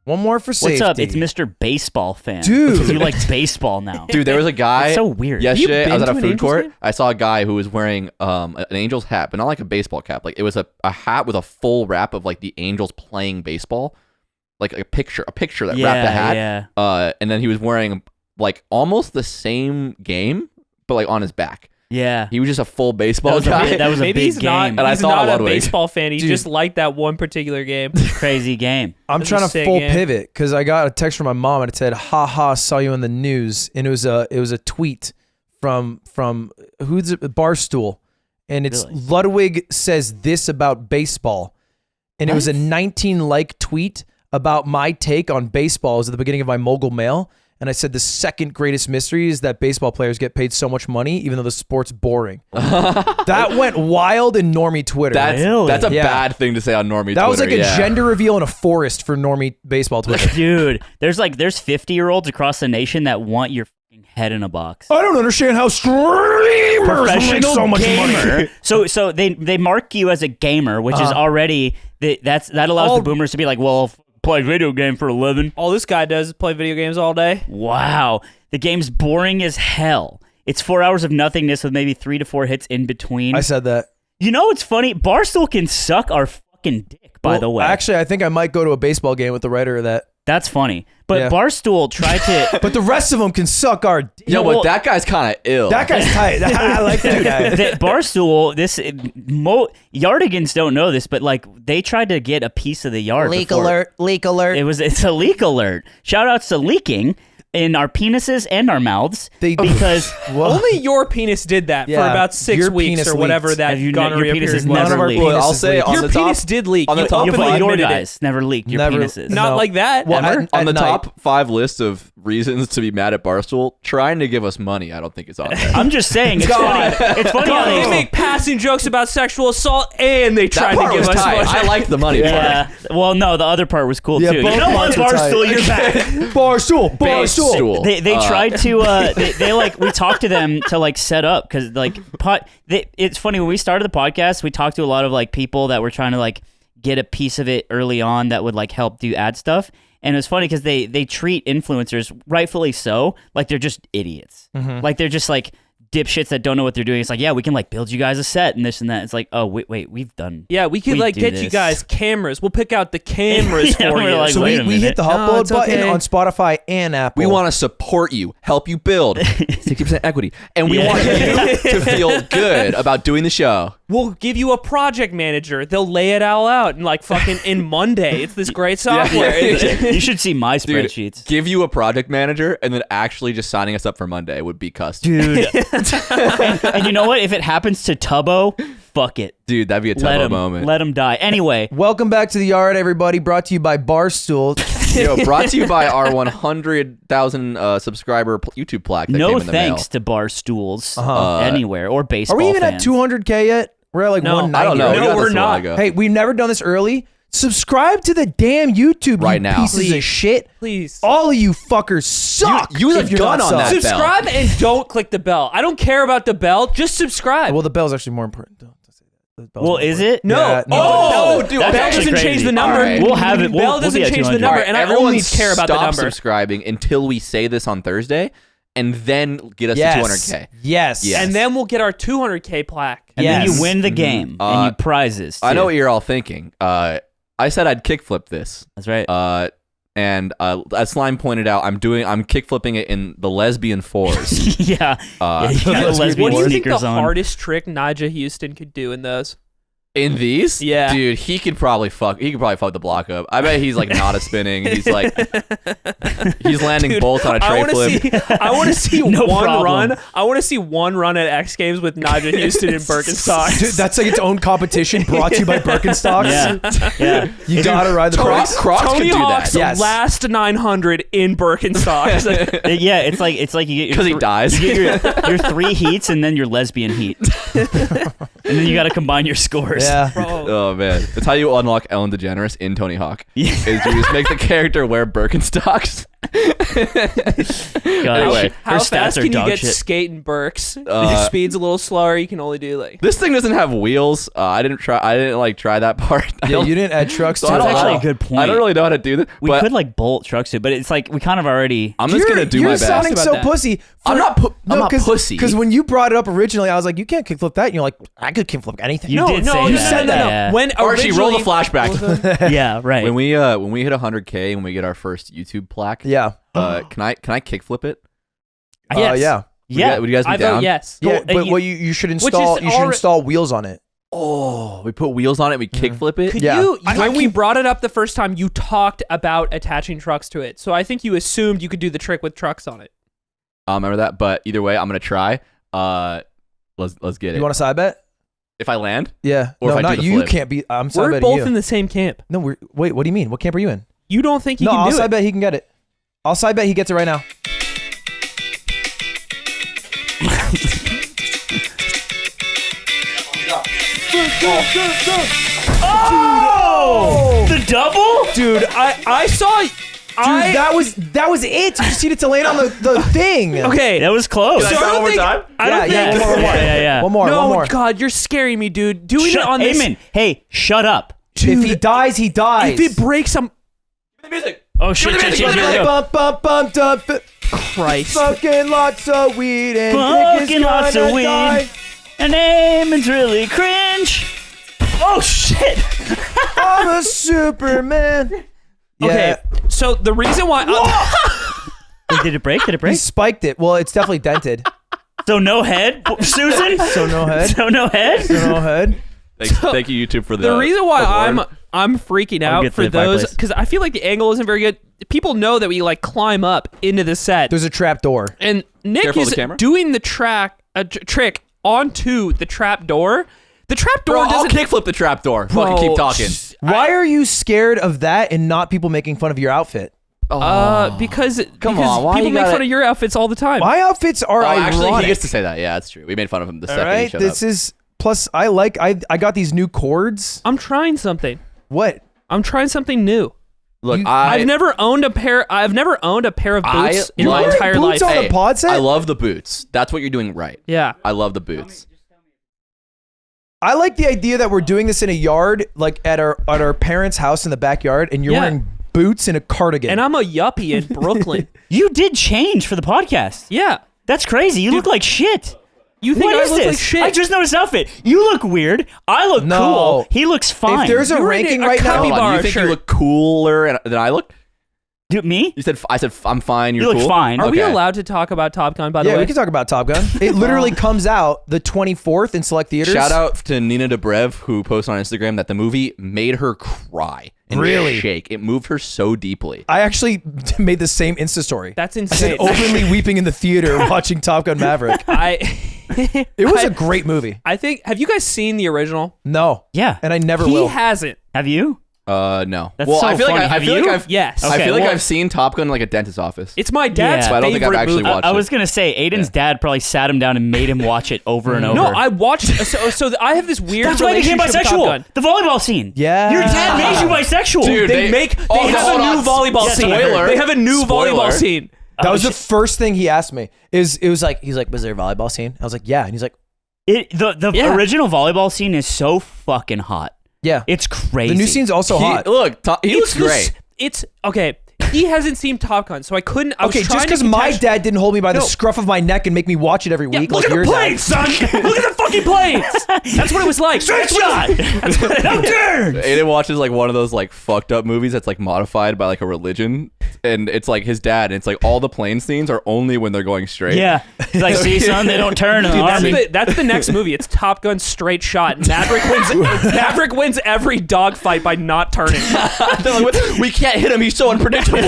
One more for safety. What's up? It's Mr. Baseball fan. Dude. Because you like baseball now. Dude, there was a guy. It's so weird. Yesterday, I was at a to an food Angels court. game? I saw a guy who was wearing an Angels hat, but not like a baseball cap. Like it was a hat with a full wrap of like the Angels playing baseball, like a picture that wrapped the hat. Yeah. And then he was wearing like almost the same game, but like on his back. Yeah. He was just a full baseball That guy. was a Maybe big he's not. game. And I He's saw not a Ludwig. baseball fan. He Dude. just liked that one particular game. Crazy game. I'm That's trying a to sick full game. pivot because I got a text from my mom and it said, "Ha ha, saw you in the news," and it was a tweet from who's it? Barstool, and it's Really? Ludwig says this about baseball, and it was a 19 like tweet about my take on baseball. It was at the beginning of my mogul mail. And I said the second greatest mystery is that baseball players get paid so much money, even though the sport's boring. That went wild in normie Twitter. That's a Yeah. bad thing to say on normie That was Twitter, like a gender reveal in a forest for normie baseball Twitter. Dude, there's 50-year-olds across the nation that want your fucking head in a box. I don't understand how streamers make so much money. So they mark you as a gamer, which is already that allows the boomers to be like, well, play video game for 11. All this guy does is play video games all day. Wow, the game's boring as hell. It's 4 hours of nothingness with maybe 3 to 4 hits in between. I said that. You know what's funny? Barstool can suck our fucking dick. By the way, Actually, I think I might go to a baseball game with the writer of that. that's funny. But Yeah. Barstool tried to. But the rest of them can suck our dick. Yo, well- but that guy's kind of ill. That guy's tight. I like that guy. That Barstool, Yardigans don't know this, but like they tried to get a piece of the yard. Leak before- alert. Leak alert. It's a leak alert. Shout outs to leaking in our penises and our mouths because Well, Only your penis did that for Yeah, about 6 your weeks penis or whatever leaked. that Have you- gonorrhea your penis period has was. never none of our leaked. Well, I'll penises say leak. on Your the penis top, did leak. on the You top your, of openly the- your admitted it. guys never leaked your Never- penises. Not No. like that. Well, ever. at on the night. top 5 list of reasons to be mad at Barstool, trying to give us money, I don't think it's on there. I'm just saying, it's funny. It's funny how They they make passing jokes about sexual assault and they That tried part to give was us tight. money. I liked the money part. Yeah. Well, no, the other part was cool Yeah, too. both You know what, parts are tight. Barstool, you're back. Barstool. Barstool. Barstool. They tried to they like we talked to them to like set up because like it's funny when we started the podcast we talked to a lot of like people that were trying to like get a piece of it early on that would like help do ad stuff, and it was funny because they treat influencers, rightfully so, like they're just idiots. Like they're just like dipshits that don't know what they're doing. It's like, yeah, we can like build you guys a set and this and that. It's like, oh wait, we've done. Yeah, we could like do get you this. guys cameras. We'll pick out the cameras Yeah, for we're you. like, So wait a we hit minute. the No, upload it's button okay. on Spotify and Apple. We want to support you, help you build 60% equity, and we Yeah. want you to feel good about doing the show. We'll give you a project manager. They'll lay it all out and like fucking in Monday. It's this great software. You should see my Dude, spreadsheets. give you a project manager, and then actually just signing us up for Monday would be custom. Dude. And you know what? If it happens to Tubbo, fuck it. Dude, that'd be a Let tough him, moment. let him die. Anyway, Welcome back to the yard, everybody. Brought to you by Barstool. Yo, brought to you by our 100,000 subscriber YouTube plaque that came no in the thanks mail. to bar stools Uh-huh. anywhere or baseball Are we even fans. at 200K yet? We're at like No, 190. I don't know. right? We got we're this a while not. ago. Hey, we've never done this early. Subscribe to the damn YouTube, Right you now. pieces of Please. shit. Please. All of you fuckers suck. use a if you're gun not on that subs. bell. Subscribe and don't click the bell. I don't care about the bell. Just subscribe. Well, the bell's actually more important. Don't say that. The bell's Well, more is important. it? no. Yeah, no. Oh, dude, Bell that's doesn't actually change crazy. the number. All right. We'll have it. Bell We'll doesn't be at change the 200. number, Alright, and I everyone only care about the stop number. subscribing until we say this on Thursday, and then get us Yes. to 200K. Yes. Yes. And then we'll get our 200K plaque. And then Yes. you win the game and you prizes. I know too. what you're all thinking. I said I'd kickflip this. That's right. And as Slime pointed out, I'm kickflipping it in the lesbian fours. yeah. Yeah, you got the lesbian What do you think the sneakers on. hardest trick Nigel Houston could do in those? In these, Yeah. dude, he could probably fuck the block up. I bet he's like not a spinning. He's like, he's landing Dude, bolts on a tray flip. I want to see No one problem. run. I want to see one run at X Games with Nigel Houston and Birkenstocks. Dude, that's like its own competition brought to you by Birkenstocks. Yeah. Yeah. You gotta ride the Birkenstocks. Crocs Tony could do that. Hawk's Yes. last 900 in Birkenstocks. Yeah, it's like you get your Because he dies. you get your 3 heats and then your lesbian heat. And then you got to combine your scores. Yeah. Bro. Oh man, that's how you unlock Ellen DeGeneres in Tony Hawk. Yeah. Is you just make the character wear Birkenstocks. Anyway, How her fast stats are can you dog get shit. skating Burks? Your speed's a little slower. You can only do like. this thing doesn't have wheels. I didn't try that part. Yeah, you didn't add trucks So to I it. don't That's know. actually a good point. I don't really know how to do this. We but could like bolt trucks to it, but it's like we kind of already. I'm just gonna do my You're best. sounding about so that. pussy. I'm not pussy. Because when you brought it up originally, I was like, you can't kickflip that. And you're like, I could kickflip anything. You No, did no, say you that. said that. Yeah. No. When Archie, roll the originally- flashback. Yeah, right. when we hit 100K and we get our first YouTube plaque, Yeah. can I kickflip it? Yes. Yeah. yeah. Would you guys be I down? vote yes. Yeah, Go- but you- what you should install, is you should alre- install wheels on it. Oh, we put wheels on it. We kickflip it. Could Yeah. you? I When we keep- brought it up the first time, you talked about attaching trucks to it. So I think you assumed you could do the trick with trucks on it. I remember that. But either way, I'm gonna try. Let's get it. You want a side bet? If I land, Yeah. Or no, if I do not the you. flip. Can't be. I'm side We're betting both you. in the same camp. No, wait. What do you mean? What camp are you in? You don't think he No, can I'll do side it? bet he can get it. I'll side bet he gets it right now. Oh! The double? Dude, I saw. Dude, that was it. You just needed to land on the thing. Okay. That was close. Can I So try I one more think- time? I don't Yeah, think. one more. Yeah. One more. No, One more. God, you're scaring me, dude. Doing Shut, it on this. Amen. Hey, shut up. If he dies, he dies. If it breaks, I'm. The music. Oh shit! Give me the shit, music, shit, give me here we the go. Bump, bump, bump, dump. Christ. Fucking lots of weed and Fucking Nick is lots of gonna weed. die. And Eamon's really cringe. Oh shit! I'm a Superman. Okay, so the reason why. Wait, did it break? Did it He break? spiked it. Well, it's definitely dented. So no head, Susan. So no head. So no head. So no head. Thank you, YouTube, for The reason why award. I'm freaking I'll out get for to the those fireplace. because I feel like the angle isn't very good. People know that we like climb up into the set, There's a trap door. and Nick Careful of is the camera. doing the trick onto the trap door. The trap door Bro, I'll doesn't. kickflip the trap door. Fucking Bro, keep talking. Why are you scared of that and not people making fun of your outfit? Because Come because on, why people you make gotta- fun of your outfits all the time. My outfits are Oh, ironic. actually, he gets to say that. Yeah, that's true. We made fun of him the All second he right, showed this up. is plus. I got these new cords. I'm trying something. What? I'm trying something new. Look, you- I've never owned a pair of boots in my love- entire life. Boots on the pod set? I love the boots. That's what you're doing right. Yeah. I love the boots. I like the idea that we're doing this in a yard, like at our parents' house in the backyard, and you're Yeah. wearing boots and a cardigan. And I'm a yuppie in Brooklyn. You did change for the podcast. Yeah. That's crazy. You look like shit. You think What I is look this? like shit? I just noticed outfit. You look weird. I look No. cool. He looks fine. if there's a You're ranking in a right now, cubby Hold on, bar you think shirt. you look cooler than I look? Dude, me? You said I said I'm fine. You're You look cool? fine. Are we Okay. allowed to talk about Top Gun, by the yeah, way? we can talk about Top Gun. It literally comes out the 24th in select theaters. Shout out to Nina Dobrev, who posted on Instagram that the movie made her cry and Really? shake. It moved her so deeply. I actually made the same Insta story. That's I insane. said openly weeping in the theater watching Top Gun Maverick. It was a great movie. I think. Have you guys seen the original? No, Yeah. and I never He will. hasn't. Have you? No. That's well, so I feel funny. like I Have feel you? like I've Yes. I Okay, feel like well- I've seen Top Gun in, like a dentist's office. It's my dad's Yeah. But I don't think I've favorite actually movie. watched I was gonna say Aiden's dad probably sat him down and made him watch it over and over. No, I watched. So I have this weird. That's why he became relationship with Top bisexual. Gun. The volleyball scene. Yeah. Your dad made you bisexual. Dude, They Oh, have hold a new on. volleyball Yeah, scene. spoiler. They have a new Spoiler. volleyball scene. That was the first thing he asked me. He's like, was there a volleyball scene? I was like, yeah. And he's like, The Yeah. original volleyball scene is so fucking hot. yeah. It's crazy. The new scene's also hot. Look, he looks It's the great. It's okay. He hasn't seen Top Gun, so I couldn't. I was Okay, trying just to because my contextu- dad didn't hold me by the No. scruff of my neck and make me watch it every Yeah, week look like at your the dad. planes, son. Look at the fucking planes. That's what it was like. straight shot. No turn. Aiden watches like one of those like fucked up movies that's like modified by like a religion, and it's like his dad, and it's like all the plane scenes are only when they're going straight. Yeah. It's like, see, son, they don't turn in the army. That's the next movie. It's Top Gun straight shot. Maverick wins every dogfight by not turning. They're like, "What? We can't hit him. He's so unpredictable.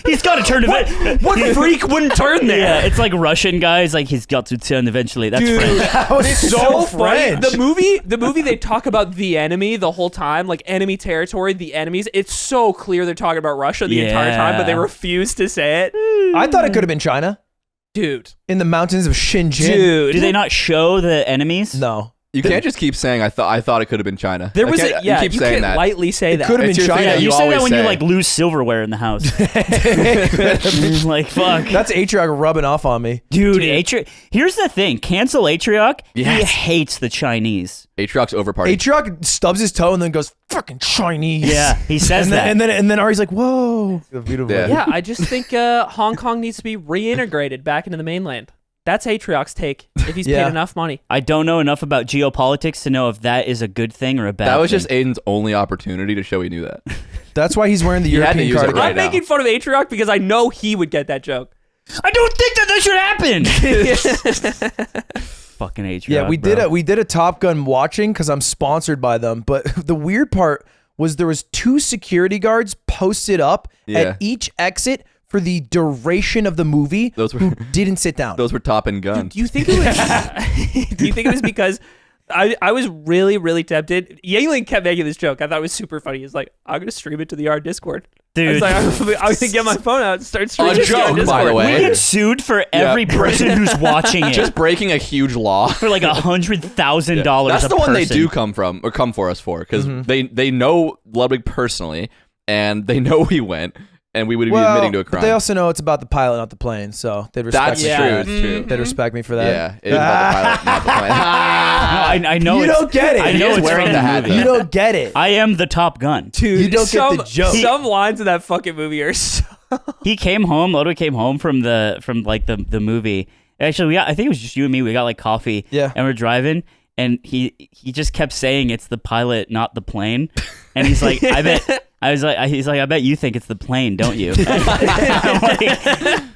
He's got to turn to What freak wouldn't turn there? Yeah, it's like Russian guys. Like he's got to turn eventually. That's French. That was so funny. French. The movie they talk about the enemy the whole time, like enemy territory, the enemies. It's so clear they're talking about Russia the entire time, but they Yeah. refuse to say it. I thought it could have been China Dude. in the mountains of Xinjiang. Dude. Do they not show the enemies? No. You can't just keep saying I thought it could have been China. There was you keep saying can't that. lightly say that. could have been It's your China. thing that You you say that always when you say. like lose silverware in the house. Like fuck. That's Atrioc rubbing off on me. Dude, Atrioc. Here's the thing. Cancel Atrioc. Yes. He hates the Chinese. Aatrox over party. Atrioc stubs his toe and then goes, fucking Chinese. Yeah, he says and that. then Ari's like, whoa. Beautiful. Yeah. Yeah, I just think Hong Kong needs to be reintegrated back into the mainland. That's Atrioc's take if he's Yeah. paid enough money. I don't know enough about geopolitics to know if that is a good thing or a bad thing. That was just Aiden's only opportunity to show he knew that. That's why he's wearing the He had to European use it cardigan. right I'm now. making fun of Atrioc because I know he would get that joke. I don't think that should happen. Fucking Atrioc. Yeah, we did a Top Gun watching because I'm sponsored by them. But the weird part was there was 2 security guards posted up Yeah. at each exit for the duration of the movie who didn't sit down. Those were top and gun. Do you think it was? Do you think it was because I was really, really tempted? Yangling kept making this joke. I thought it was super funny. He's like, "I'm gonna stream it to the Yard Discord." I was Dude. like, I'm gonna get my phone out and start streaming. A it to the Yard joke, Discord. by the way. We get sued for every person who's watching it Just breaking a huge law. for like $100,000. That's a the one they person. do come for us for because they know Ludwig personally and they know we went and we would be admitting to a but crime. they also know it's about the pilot, not the plane, so they'd respect That's me. Yeah. true. It's true. They'd respect me for that. Yeah, it is about the pilot, not the plane. No, I know You it's- don't get it. I know He is it's wearing from the the hat, movie. You don't get it. I am the Top Gun. Dude, You don't get the joke. Some lines in that fucking movie are so. He came home. Ludwig came home from the movie. Actually, I think it was just you and me. We got like coffee. Yeah. And we're driving, and he just kept saying it's the pilot, not the plane. And he's like, he's like, I bet you think it's the plane, don't you? I'm like,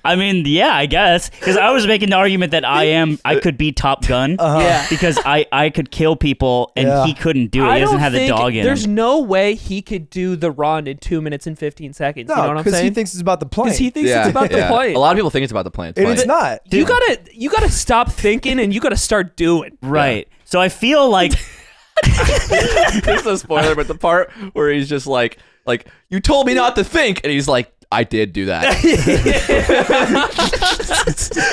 I mean, yeah, I guess, because I was making the argument that I could be Top Gun, Yeah. because I could kill people and Yeah. he couldn't do it. I He doesn't don't have the think dog in There's him. no way he could do the run in 2 minutes and 15 seconds. you know No, what I'm because saying? he thinks it's about the plane. Because he thinks it's about the plane. A lot of people think it's about the plane. It's and funny. it's not. You gotta stop thinking and you gotta start doing. Right. So I feel like This is a spoiler, but the part where he's just like you told me not to think, and he's like, I did do that.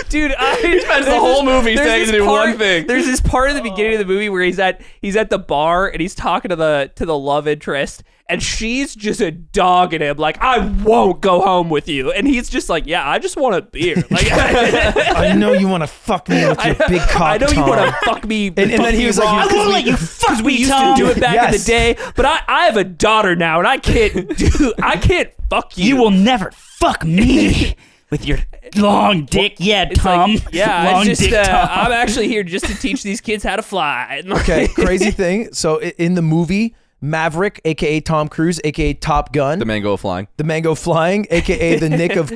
Dude, He spends the whole movie saying to do one thing. There's this part in the beginning of the movie where he's at the bar and he's talking to the love interest, and she's just a dog at him, like, I won't go home with you. And he's just like, yeah, I just want a beer. Like, I know you want to fuck me with your big cock, I know you Tom. want to fuck me. And then he was like, I won't let you fuck we me, used Tom. to do it back in the Yes. day, but I have a daughter now, and I can't fuck you. You will never fuck me with your long dick. Yeah, It's Tom. like, yeah, long it's just, dick Tom. I'm actually here just to teach these kids how to fly. Okay, crazy thing. So in the movie, Maverick, aka Tom Cruise, aka Top Gun, The mango flying. the mango flying, aka the Nick of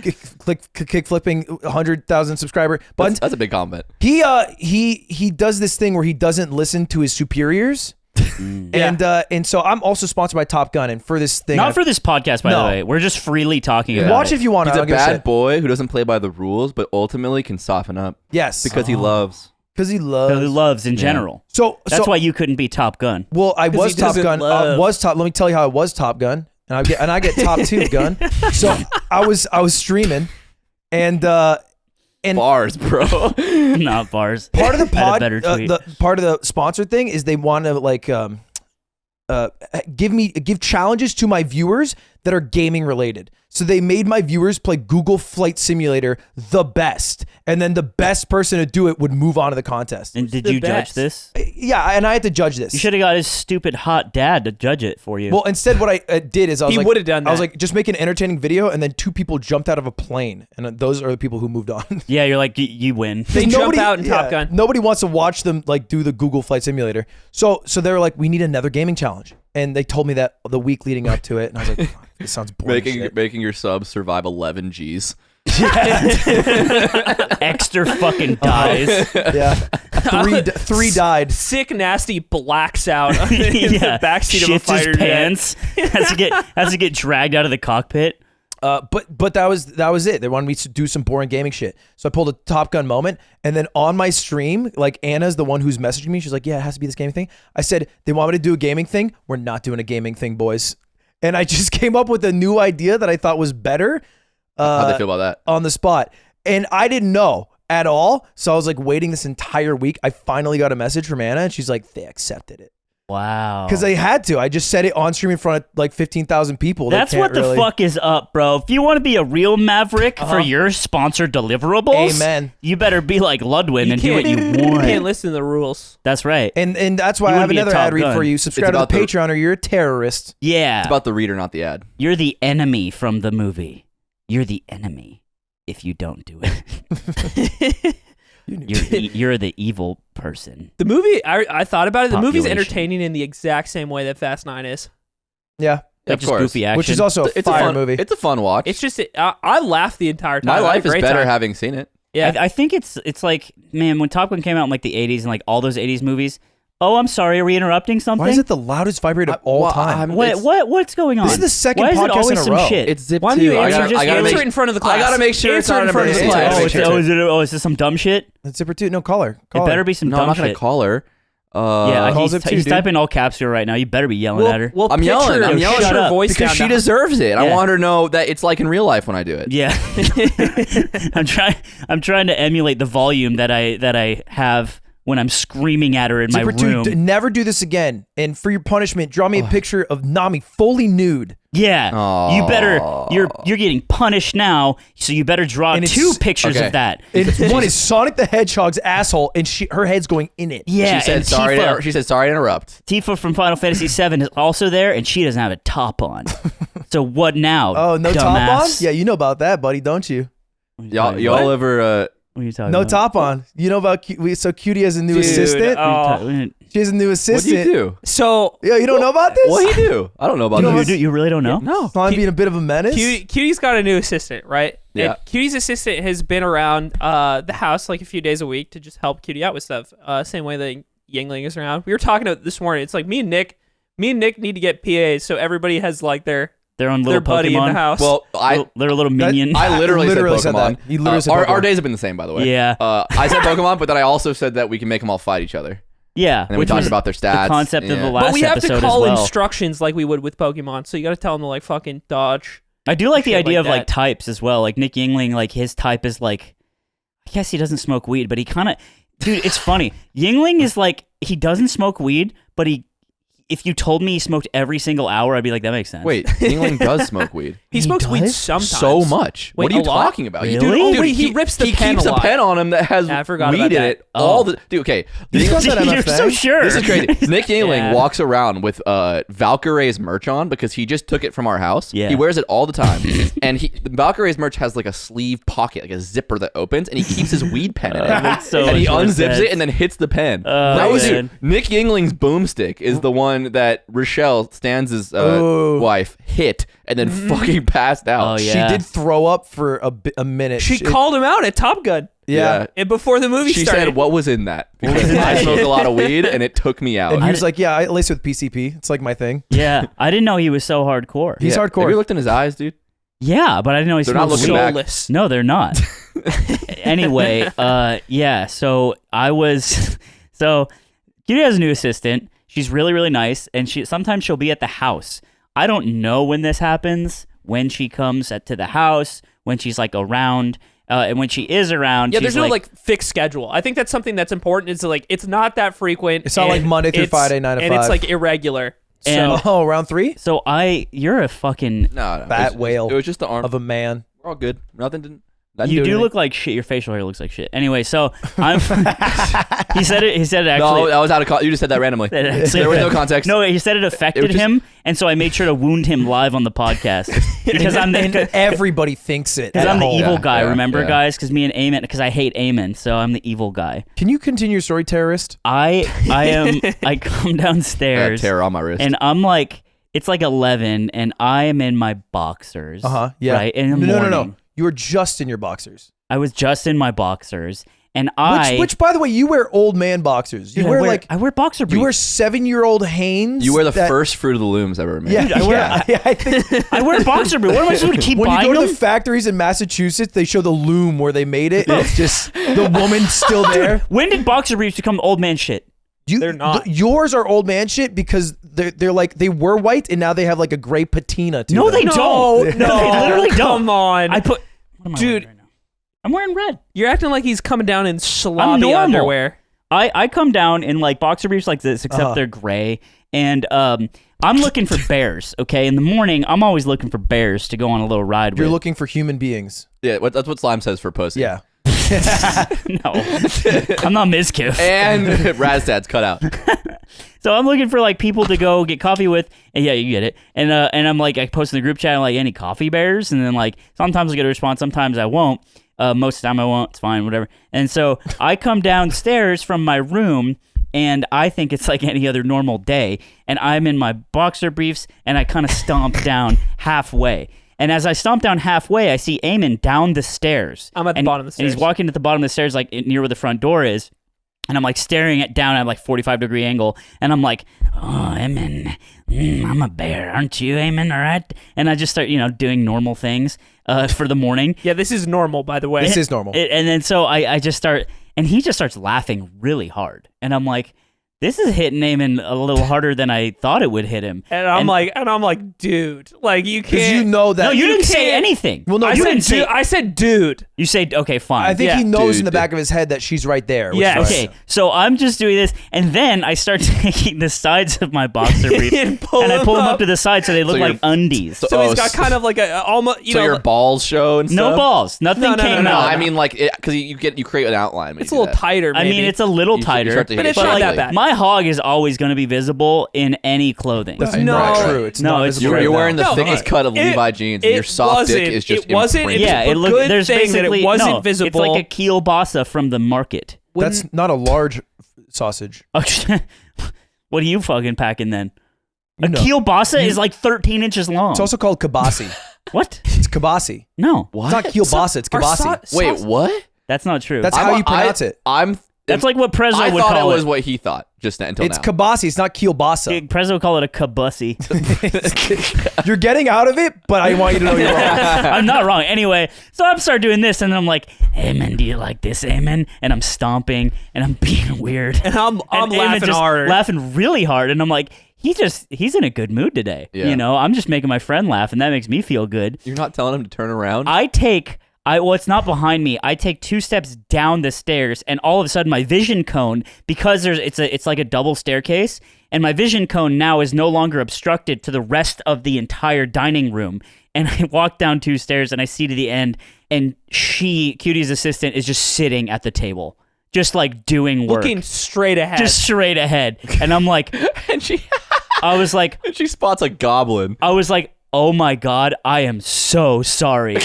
kick flipping 100,000 subscriber buttons. That's a big compliment. He does this thing where he doesn't listen to his superiors. And so I'm also sponsored by Top Gun, and for this thing, Not for this podcast, by No. the way. We're just freely talking about watch it. if you want. He's I a don't give bad shit. boy who doesn't play by the rules, but ultimately can soften up Yes, because he loves. because he That loves. he loves in general. So That's why you couldn't be Top Gun. Well, I was he Top doesn't Gun. love. Let me tell you how I was Top Gun, and I get Top 2 Gun. So I was streaming, and Bars, bro. Not bars. part of the I had a pod, better tweet. the part of the sponsor thing is they want to like give challenges to my viewers that are gaming related. So they made my viewers play Google Flight Simulator the best, and then the best person to do it would move on to the contest. And did the you judge best? this? Yeah, and I had to judge this. You should have got his stupid hot dad to judge it for you. Well, instead, what I did is I was He like, would've done I was that. like, just make an entertaining video, and then 2 people jumped out of a plane, and those are the people who moved on. yeah, you're like, you win. They jump out in Top Gun. Nobody wants to watch them like do the Google Flight Simulator. So they were like, we need another gaming challenge, and they told me that the week leading up to it, and I was like, fuck, this sounds boring. as shit. making your subs survive 11 Gs. Extra fucking dies. Yeah, three died. Sick, nasty blacks out in the backseat of a Shits fighter his jet. pants. has to get dragged out of the cockpit. But that was it. They wanted me to do some boring gaming shit. So I pulled a Top Gun moment, and then on my stream, like Anna's the one who's messaging me. She's like, "Yeah, it has to be this gaming thing." I said, "They want me to do a gaming thing. We're not doing a gaming thing, boys." And I just came up with a new idea that I thought was better How'd they feel about that? on the spot. And I didn't know. at all. So I was like waiting this entire week. I finally got a message from Anna and she's like, they accepted it. Wow. Because they had to. I just said it on stream in front of like 15,000 people. That's what the fuck is up, bro. If you want to be a real maverick for your sponsored deliverables, Amen. You better be like Ludwig and do what you want. You can't listen to the rules. That's right. And that's why You I would have be a another Top ad read Gun. for you. Subscribe to the Patreon or you're a terrorist. Yeah. It's about the reader, not the ad. You're the enemy from the movie. You're the enemy if you don't do it. You're the evil person. The movie, I thought about it. The movie's Population. entertaining in the exact same way that Fast 9 is. Yeah. Like Of just course. goofy action. Which is also a fire movie. It's a fun watch. It's just, I laughed the entire time. My I had a life is great better time. having seen it. Yeah. I think it's like, man, when Top Gun came out in like the 80s and like all those 80s movies, oh, I'm sorry, are we interrupting something? Why is it the loudest vibrator of all time? What's going on? This is the second Why is it podcast always in a some row. Shit? It's zip Why do you too. answer, I gotta answer make, it in front of the class? I gotta make sure it's Answer not in an front of the emergency. class. Is this some dumb shit? It's Zipper 2. No, call her. It better be some No, dumb I'm not gonna shit. call her. Yeah, calls it too, he's dude. typing all caps here right now. You better be yelling at her. Well, I'm yelling. I'm yelling shut her up. voice because down she to- deserves it. I Yeah. want her to know that it's like in real life when I do it. Yeah, I'm trying to emulate the volume that I have when I'm screaming at her in my Zipper 2, room. never do this again. And for your punishment, draw me a picture of Nami fully nude. Yeah, you better. You're getting punished now, so you better draw And it's- 2 pictures okay. of that. One is Sonic the Hedgehog's asshole, and her head's going in it. Yeah, She said and sorry. Tifa, She said sorry to interrupt. Tifa from Final Fantasy VII is also there, and she doesn't have a top on. So what now? Oh, no top on? dumbass? Yeah, you know about that, buddy, don't you? Y'all ever? What are you talking No about? top on. You know about so Cutie has a new Dude, assistant. oh. She has a new What assistant. do you do? So, Yeah, you don't know about this? What do you do? I don't know about this. You really don't know? No. Slime being a bit of a menace. Cutie's got a new assistant, right? Yeah. And Cutie's assistant has been around the house like a few days a week to just help Cutie out with stuff. Same way that Yingling is around. We were talking about it this morning. It's like me and Nick need to get PAs so everybody has like their own little buddy Pokemon. in the house. Well, They're a little minion. I literally Literally said said Pokemon. that. He literally said our Pokemon. days have been the same, by the way. Yeah. I said Pokemon, but then I also said that we can make them all fight each other. yeah, And then we which talked was about their stats. the concept of the Yeah. last but we have episode to call as well. instructions like we would with Pokemon. So you got to tell them to like fucking dodge. I do like the shit idea like of like that. types as well. Like Nick Yingling, like his type is like, I guess he doesn't smoke weed, but he kind of, dude, it's funny. Yingling is like, he doesn't smoke weed, but if you told me he smoked every single hour, I'd be like, that makes sense. Wait, Yingling does smoke weed. He smokes weed does? sometimes. So much. Wait, What are you a lot? talking about? Really? Dude, Oh, wait, he rips the he pen keeps a a lot. pen on him that has I forgot weed about in that. it. All the dude. Okay, You got that You're MFA? so sure. this is crazy. Nick Yingling Yeah. walks around with Valkyrie's merch on because he just took it from our house. Yeah. He wears it all the time, and Valkyrie's merch has like a sleeve pocket, like a zipper that opens, and he keeps his weed pen in it. makes so and he much more unzips sense. it and then hits the pen. Oh, that was man. Nick Yingling's boomstick is the one that Rochelle Stan's Oh. wife hit and then fucking passed out. Oh, yeah. She did throw up for a minute. She called him out at Top Gun. Yeah. And before the movie She started. said, "What was in that?" Because I smoke a lot of weed and it took me out. And he was like, yeah, I lace with PCP. It's like my thing. Yeah, I didn't know he was so hardcore. He's Have hardcore. you looked in his eyes, dude? Yeah, but I didn't know he They're not smoked looking weed. back. soulless. No, they're not. Anyway, yeah, so I was so Cutie has a new assistant. She's really, really nice, and sometimes she'll be at the house. I don't know when this happens, when she comes to the house, when she's like around, and when she is around, Yeah, she's there's no like fixed schedule. I think that's something that's important. Is like it's not that frequent. It's not like and Monday through it's- Friday, 9 to and 5. it's like irregular. And- So Oh, round 3 So you're a fucking. No, Bat whale It was just the arm. of a man. We're all good. Nothing didn't. You do look like shit. Your facial hair looks like shit. Anyway, so I'm. He said it. He said it actually. No, that was out of. You just said that randomly. that actually- There was no context. No, he said it affected just- him, and so I made sure to wound him live on the podcast because I'm And the everybody thinks it. because at I'm the home. evil guy. yeah, remember, yeah. guys? Because me and Amen, because I hate Amen, so I'm the evil guy. Can you continue your story, terrorist? I am. I come downstairs Terror on my wrist. and I'm like, it's like 11, and I am in my boxers. Yeah. Right in the no, morning. no. You were just in your boxers. I was just in my boxers, and Which, by the way, you wear old man boxers. You Dude, wear I wear boxer briefs. you wear 7-year-old Hanes. you were the that- first Fruit of the Looms ever made. Yeah, Dude, I wear- yeah. I think I wear boxer briefs. What am I supposed to keep when you buying go to them? the factories in Massachusetts, they show the loom where they made it. And it's just the woman's still there. When did boxer briefs become old man shit? They're not. Yours are old man shit because they're like they were white and now they have like a gray patina to No, them. they don't. No, They literally don't. Come on. I put. What am I Dude. wearing right now? I'm wearing red. You're acting like he's coming down in I'm sloppy normal. underwear. I come down in like boxer briefs like this, except they're gray. And I'm looking for bears, okay? In the morning, I'm always looking for bears to go on a little ride with. You're looking for human beings. Yeah, that's what Slime says for pussy. Yeah. No. I'm not Mizkiff. And Razdad's cut out. So I'm looking for like people to go get coffee with, and yeah, you get it. And I'm like, I post in the group chat, I'm like, any coffee bears? And then like, sometimes I get a response, sometimes I won't. Most of the time I won't. It's fine, whatever. And so I come downstairs from my room, and I think it's like any other normal day, and I'm in my boxer briefs, and I kind of stomp down halfway. And as I stomp down halfway, I see Eamon down the stairs. I'm at the bottom of the stairs. And he's walking at the bottom of the stairs, like near where the front door is. And I'm like staring down at like 45-degree angle. And I'm like, oh, Eamon, I'm a bear. Aren't you, Eamon? All right. And I just start, doing normal things for the morning. Yeah, this is normal, by the way. This is normal. And then so I just start, and he just starts laughing really hard. And I'm like, this is hitting Eamon a little harder than I thought it would hit him. And I'm like, dude, like you Because can't. you know that. No, you didn't can't- say anything. Well, no, I you said, didn't say. dude. I said, dude. You say, okay, fine. I think Yeah. he knows Dude. in the back of his head that she's right there. which is Yes. why- Okay, so I'm just doing this, and then I start taking the sides of my boxer brief, And and pull I pull them them up to the side so they look you're- like undies. So he's got kind of like a almost, So your balls show and No stuff? balls. Nothing No, no, came no, No, out. I mean like because you create an outline. when it's you a do little that. tighter. I Maybe. mean, it's a little You tighter, start to hit But it it's not quickly. that bad. my hog is always going to be visible in any clothing. That's No. not true. It's No, not it's visible true. You're right wearing now. the thickest cut of Levi jeans, and your soft dick is just It wasn't. imprinted. Yeah, It's it a looked. good There's thing that basically it wasn't no, visible. It's like a kielbasa from the market. That's not a large sausage. What are you fucking packing then? A You know. kielbasa is like 13 inches long. It's also called kibasi. What? It's kibasi. No, What? It's not kielbasa. It's Our kibasi. Wait, what? that's not true. That's how you pronounce it. That's like what Prezzo I would thought call it was it. what he thought just until It's now. kibasi. It's not kielbasa. Prezzo would call it a kabussi. You're getting out of it, but I want you to know you're wrong. I'm not wrong. Anyway, so I start doing this, and then I'm like, Amen, do you like this, Amen? And I'm stomping, and I'm being weird. And I'm And Eamon laughing just harder. laughing really hard, and I'm like, he's in a good mood today. Yeah. I'm just making my friend laugh, and that makes me feel good. You're not telling him to turn around. Well, it's not behind me. I take 2 steps down the stairs, and all of a sudden, my vision cone, because it's like a double staircase, and my vision cone now is no longer obstructed to the rest of the entire dining room. And I walk down 2 stairs, and I see to the end, and Cutie's assistant, is just sitting at the table, just like doing work, looking straight ahead. just straight ahead. And I'm like, and she she spots a goblin. I was like, oh my God, I am so sorry.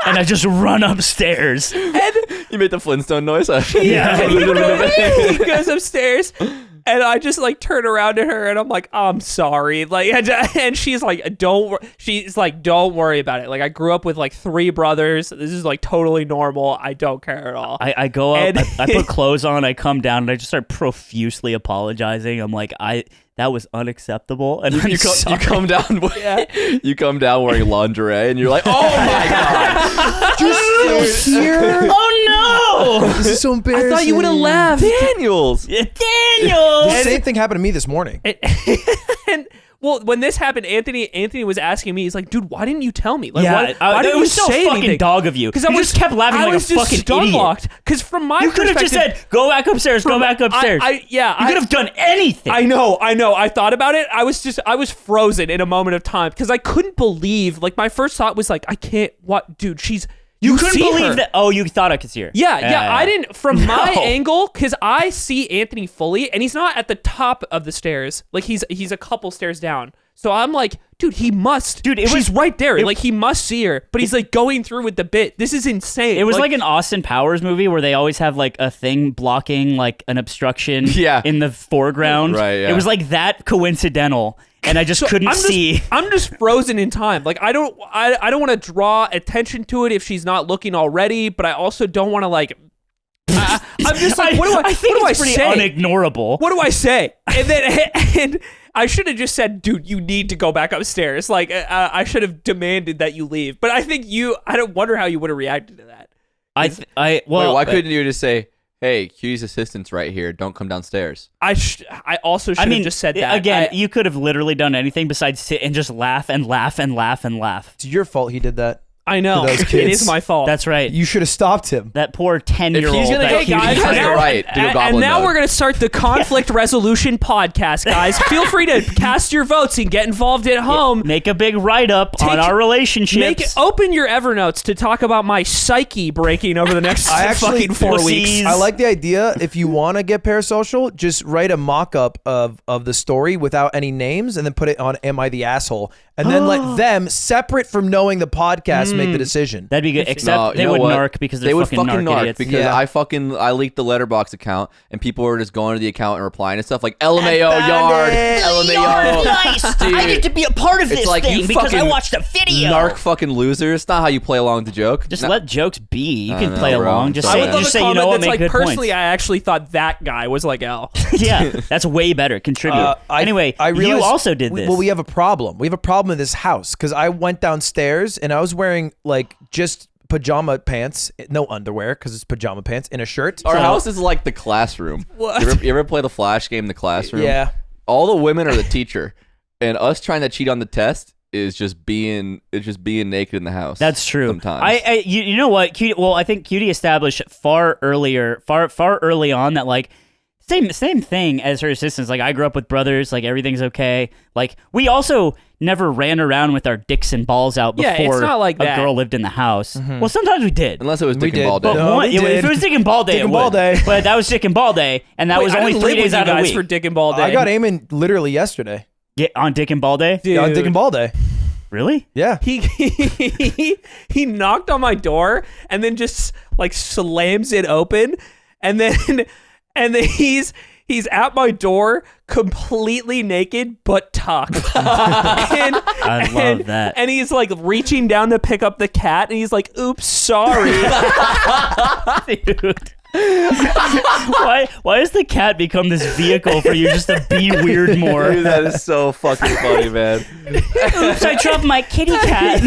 And I just run upstairs. You made the Flintstone noise. Yeah. he goes upstairs, and I just like turn around to her, and I'm like, I'm sorry, like, and she's like, don't worry about it. Like, I grew up with like 3 brothers. This is like totally normal. I don't care at all. I go up, And- I put clothes on, I come down, and I just start profusely apologizing. I'm like, that was unacceptable. And I'm You sorry. come down. You come down wearing lingerie, and you're like, "Oh my god, You're still here? Oh no! This is so embarrassing. I thought you would have left. Daniels!" Daniel! The same thing happened to me this morning. And well, when this happened, Anthony was asking me. He's like, "Dude, why didn't you tell me? Like, Yeah, why it didn't you was so say fucking anything?" dog of you. Because You just kept laughing like a fucking idiot. Because from my You could have just perspective- said, go back upstairs, go back upstairs. You You could have done anything. I know. I thought about it. I was frozen in a moment of time because I couldn't believe. Like, my first thought was like, I can't. What, dude? You couldn't see believe her. that. Oh, you thought I could see her. Yeah. I didn't. From my No. angle, because I see Anthony fully, and he's not at the top of the stairs. Like, he's a couple stairs down. So I'm like, dude, he must. Dude, she's right there. Like, he must see her. But he's like going through with the bit. This is insane. It was like an Austin Powers movie where they always have like a thing blocking like an obstruction Yeah. in the foreground. Right, yeah. It was like that coincidental, and I just couldn't see. I'm just frozen in time. Like, I don't want to draw attention to it if she's not looking already, but I also don't want to like. I'm just like, I think what it's do I pretty say? unignorable. What do I say? And then I should have just said, dude, you need to go back upstairs. Like, I should have demanded that you leave. But I think I don't wonder how you would have reacted to that. Wait, why couldn't you just say, "Hey, Q's assistant's right here. Don't come downstairs"? I also should have just said that. Again, you could have literally done anything besides sit and just laugh and laugh and laugh and laugh. It's your fault he did that. I know. to those It kids. is my fault. That's right. You should have stopped him. That poor 10-year-old. If he's gonna that go, Hey, Cutie guys, he's had. gonna go right. Do a and goblin now mode. we're going to start the conflict resolution podcast, guys. Feel free to cast your votes and get involved at home. Make a big write-up on our relationships. Open your Evernotes to talk about my psyche breaking over the next I actually- fucking 4 weeks. Pussies. I like the idea. If you want to get parasocial, just write a mock-up of the story without any names, and then put it on "Am I the asshole?" and then let them, separate from knowing the podcast, make the decision. That'd be good. Except No, they you know would what? narc because they're they would fucking narc idiots. because Yeah. I leaked the letterbox account and people were just going to the account and replying to stuff like LMAO found yard, it. LMAO. Nice. Dude, I get to be a part of it's this like thing you because I fucking watched a video. Narc fucking loser. It's not how you play along the joke. Just No- let jokes be. You I can know, play bro. along. Just I I say, would love just a say you comment know what, that's make like, good personally, points. I actually thought that guy was like L. Yeah, that's way better. Contribute. Anyway, I you realized also did this. Well, we have a problem. We have a problem in this house because I went downstairs and I was wearing like just pajama pants, no underwear because it's pajama pants, and a shirt. Our house is like the classroom. What? You ever play the Flash game, The Classroom? Yeah. All the women are the teacher, and us trying to cheat on the test is just being naked in the house. That's true. Sometimes. You know what? Cutie, well, I think Cutie established far early on that like same thing as her assistants. Like I grew up with brothers. Like everything's okay. Like we also never ran around with our dicks and balls out Yeah, before it's not like a that. girl lived in the house. Well, sometimes we did. Unless it was We Dick and did. Ball Day. But No, we if did. it was Dick and Ball Day, Dick it and Ball would. Day. But that was Dick and Ball Day, and that Wait, was I only didn't 3 live with days you out of the guys week. for Dick and Ball Day. I got Eamon literally yesterday. Yeah, on Dick and Ball Day. Dude. Yeah, on Dick and Ball Day. Really? Yeah. He knocked on my door and then just like slams it open, and then he's at my door completely naked but tucked. I love that. And he's like reaching down to pick up the cat, and he's like, "Oops, sorry." Dude. Why has the cat become this vehicle for you just to be weird more? Dude, that is so fucking funny, man. Oops, I dropped my kitty cat.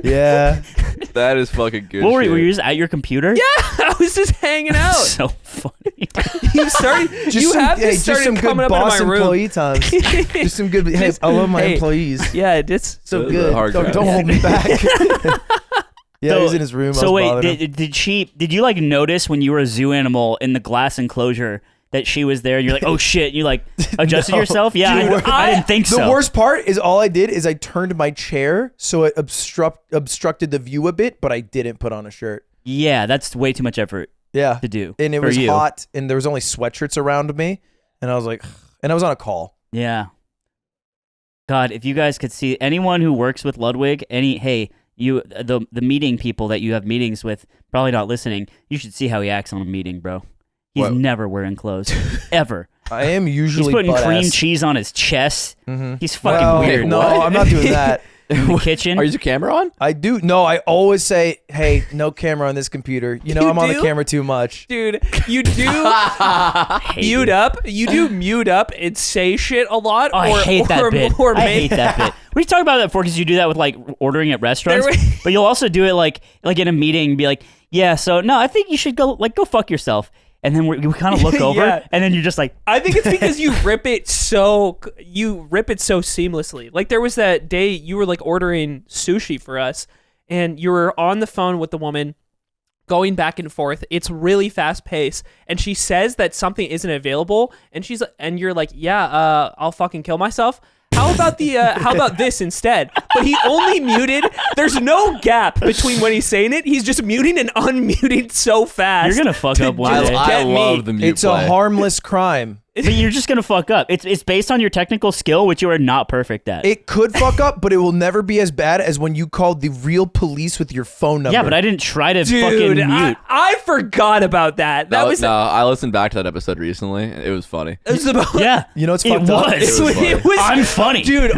Yeah. That is fucking good. What were shit. you just at your computer? I was just hanging out. So funny. You started. You have just just some started good coming up into boss my room. employee times. Just some good. Hey, I love my hey. employees. Yeah, it's So Those are good. hard Don't drives. hold me back. Yeah, So- he's in his room. I So was wait, bothering him. did you like notice when you were a zoo animal in the glass enclosure that she was there? And you're like, oh shit! You like adjusted No. yourself? Yeah, Dude, I didn't think The so. worst part is all I did is I turned my chair so it obstructed the view a bit, but I didn't put on a shirt. Yeah, that's way too much effort Yeah. to do. And it for was you. hot and there was only sweatshirts around me. And I was like, and I was on a call. Yeah. God, if you guys could see anyone who works with Ludwig, the meeting people that you have meetings with, probably not listening. You should see how he acts on a meeting, bro. He's What? never wearing clothes, ever. I am usually He's putting cream butt-ass. cheese on his chest. Mhm. He's fucking Well, weird. No, What? I'm not doing that. In the kitchen. Are you camera on? I do. No, I always say, hey, no camera on this computer. You know, You I'm on the do? camera too much. dude. You do Hate mute it. up. You do mute up and say shit a lot. Oh, I hate that bit. Or I make hate that bit. We talked about that before because you do that with like ordering at restaurants, There we- but you'll also do it like in a meeting and be like, yeah, so no, I think you should go fuck yourself. And then we kind of look over, Yeah. and then you're just like, I think it's because you rip it so seamlessly. Like there was that day you were like ordering sushi for us, and you were on the phone with the woman, going back and forth. It's really fast paced, and she says that something isn't available, and you're like, yeah, I'll fucking kill myself. How about this instead? But he only muted. There's no gap between when he's saying it. He's just muting and unmuting so fast. you're gonna fuck to up one just day. I get me. love the mute It's play. a harmless crime. But you're just gonna fuck up. It's based on your technical skill, which you are not perfect at. It could fuck up, but it will never be as bad as when you called the real police with your phone number. yeah, but I didn't try to Dude, fucking mute. I forgot about that. That was I listened back to that episode recently. It was funny. it was about Yeah, You know what's it fucked up? was. It was I'm funny, dude.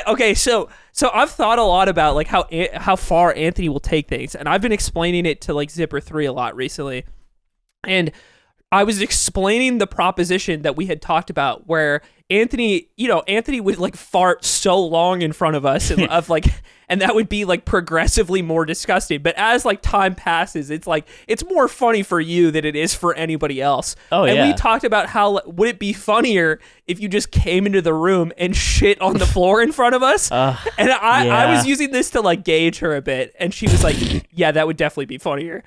Okay, so I've thought a lot about like how far Anthony will take things, and I've been explaining it to like Zipper 3 a lot recently, and I was explaining the proposition that we had talked about where Anthony would like fart so long in front of us and that would be like progressively more disgusting. But as like time passes, it's like, it's more funny for you than it is for anybody else. Oh, and yeah. we talked about how would it be funnier if you just came into the room and shit on the floor in front of us? And I was using this to like gauge her a bit. And she was like, yeah, that would definitely be funnier.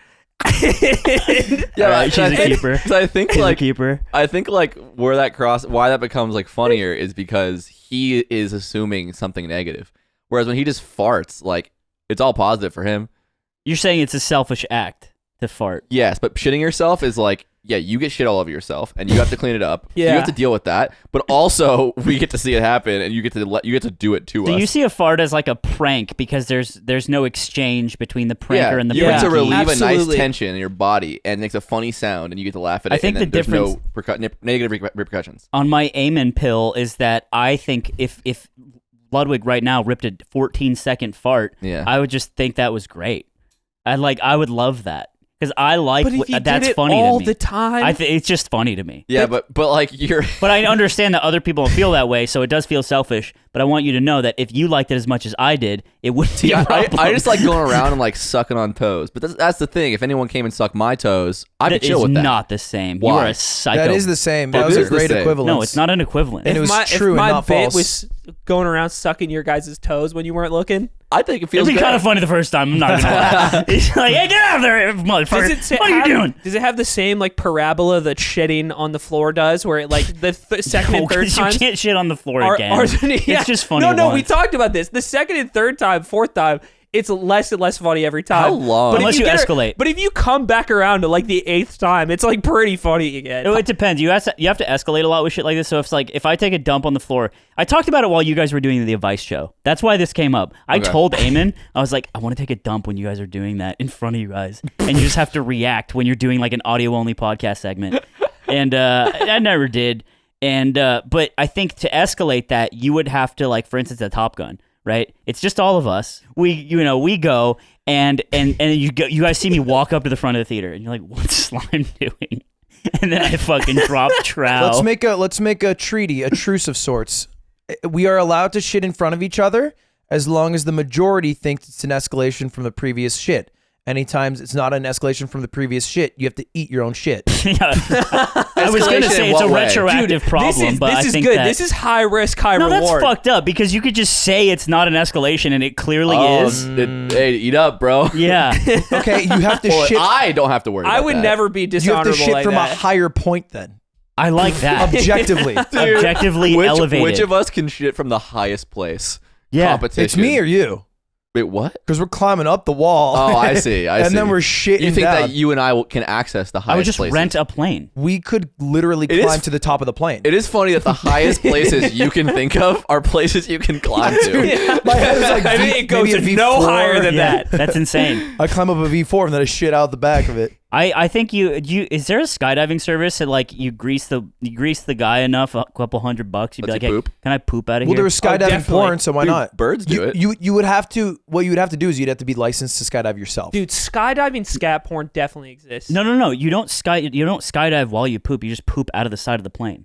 Yeah, right, she's a keeper. I think She's like a keeper. I think like why that becomes like funnier is because he is assuming something negative, whereas when he just farts, like it's all positive for him. You're saying it's a selfish act to fart. Yes, but shitting yourself is like, yeah, you get shit all over yourself and you have to clean it up. Yeah. You have to deal with that, but also we get to see it happen and you get to do it to us. Do you see a fart as like a prank because there's no exchange between the pranker and the you get to prankee? relieve a nice Absolutely. tension in your body and it makes a funny sound and you get to laugh at it. I think and then the there's no negative repercussions. On my Amen pill is that I think if Ludwig right now ripped a 14-second fart, Yeah. I would just think that was great. I would love that. Because I like But if you that's did it funny all to me. the time, It's just funny to me. Yeah, but like you're But I understand that other people don't feel that way, so it does feel selfish. But I want you to know that if you liked it as much as I did, it wouldn't be a problem. I just like going around and like sucking on toes. But that's the thing. If anyone came and sucked my toes, I'd be That chill is with that. not the same. Why? You are a psycho. That is the same. It That was is a the great same. equivalence. No, it's not an equivalent. And it was true if and my not bit false. was going around sucking your guys' toes when you weren't looking. I think it It'd feels be good. kind of funny the first time. I'm not gonna lie. He's like, "Hey, get out of there, motherfucker! What are you doing?" Does it have the same like parabola that shitting on the floor does, where it like the second No, and third 'cause times you can't shit on the floor again. It's just funny. No, we once. talked about this. The second and third time, fourth time, it's less and less funny every time. How long? But if Unless you get escalate. But if you come back around to like the 8th time, it's like pretty funny again. It depends. You have to escalate a lot with shit like this. So if I take a dump on the floor, I talked about it while you guys were doing the advice show. That's why this came up. I Okay. told Eamon, I was like, I want to take a dump when you guys are doing that in front of you guys, and you just have to react when you're doing like an audio only podcast segment. And I never did. And but I think to escalate that, you would have to like, for instance, a Top Gun. Right, it's just all of us. We go and you guys see me walk up to the front of the theater, and you're like, "What's Slime doing?" And then I fucking drop trow. Let's make a treaty, a truce of sorts. We are allowed to shit in front of each other as long as the majority thinks it's an escalation from the previous shit. Anytime it's not an escalation from the previous shit, you have to eat your own shit. I was gonna Escalation say in it's a what way? retroactive problem, but I this is think good. that This is high risk, high no, reward. that's fucked up because you could just say it's not an escalation and it clearly is. Hey, eat up, bro. Yeah, Okay, you have to Well, shit. I don't have to worry about I would that. never be You have dishonorable to shit like from that. a higher point then. I like that. Objectively. Objectively elevated. Which of us can shit from the highest place? Yeah. Competition. It's me or you. Wait, what? Because we're climbing up the wall. Oh, I see. I see. And then we're shitting You think down. that you and I can access the highest I would just places? rent a plane. We could literally It is- climb to the top of the plane. It is funny that the highest places you can think of are places you can climb to. My head is like I V- think it goes maybe a no V4. higher than Yeah, that. that's insane. I climb up a V4 and then I shit out the back of it. I think you is there a skydiving service that like you grease the guy enough a couple $100 you'd be Lets like, you hey, poop? can I poop out of Well, here? there was skydiving definitely. porn, so why Dude, not? birds do it. You would have to. What you would have to do is you'd have to be licensed to skydive yourself. Dude, skydiving scat porn definitely exists. No. You don't skydive while you poop. You just poop out of the side of the plane.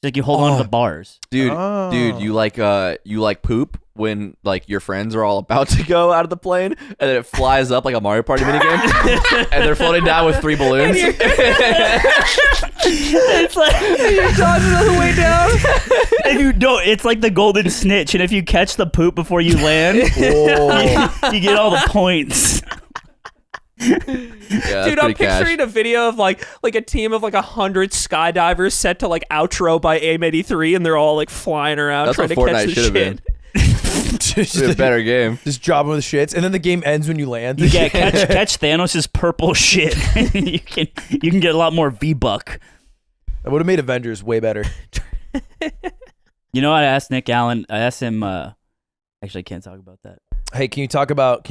It's like you hold on to the bars. Dude, Oh. you like poop when like your friends are all about to go out of the plane and then it flies up like a Mario Party minigame and they're floating down with 3 balloons. It's like You're dodging on the way down. if you don't, it's like the golden snitch, and if you catch the poop before you land, Whoa. you get all the points. Yeah, that's Dude, I'm pretty cash. picturing a video of like a team of like 100 skydivers set to like outro by AIM-83 and they're all like flying around That's trying what to catch Fortnite the should have shit. been. It's a better game. Just drop them with the shits, and then the game ends when you land. You get catch Thanos' purple shit. you can get a lot more V-Buck. That would have made Avengers way better. You know what? I asked Nick Allen. I asked him. Actually, I can't talk about that. Hey, can you talk about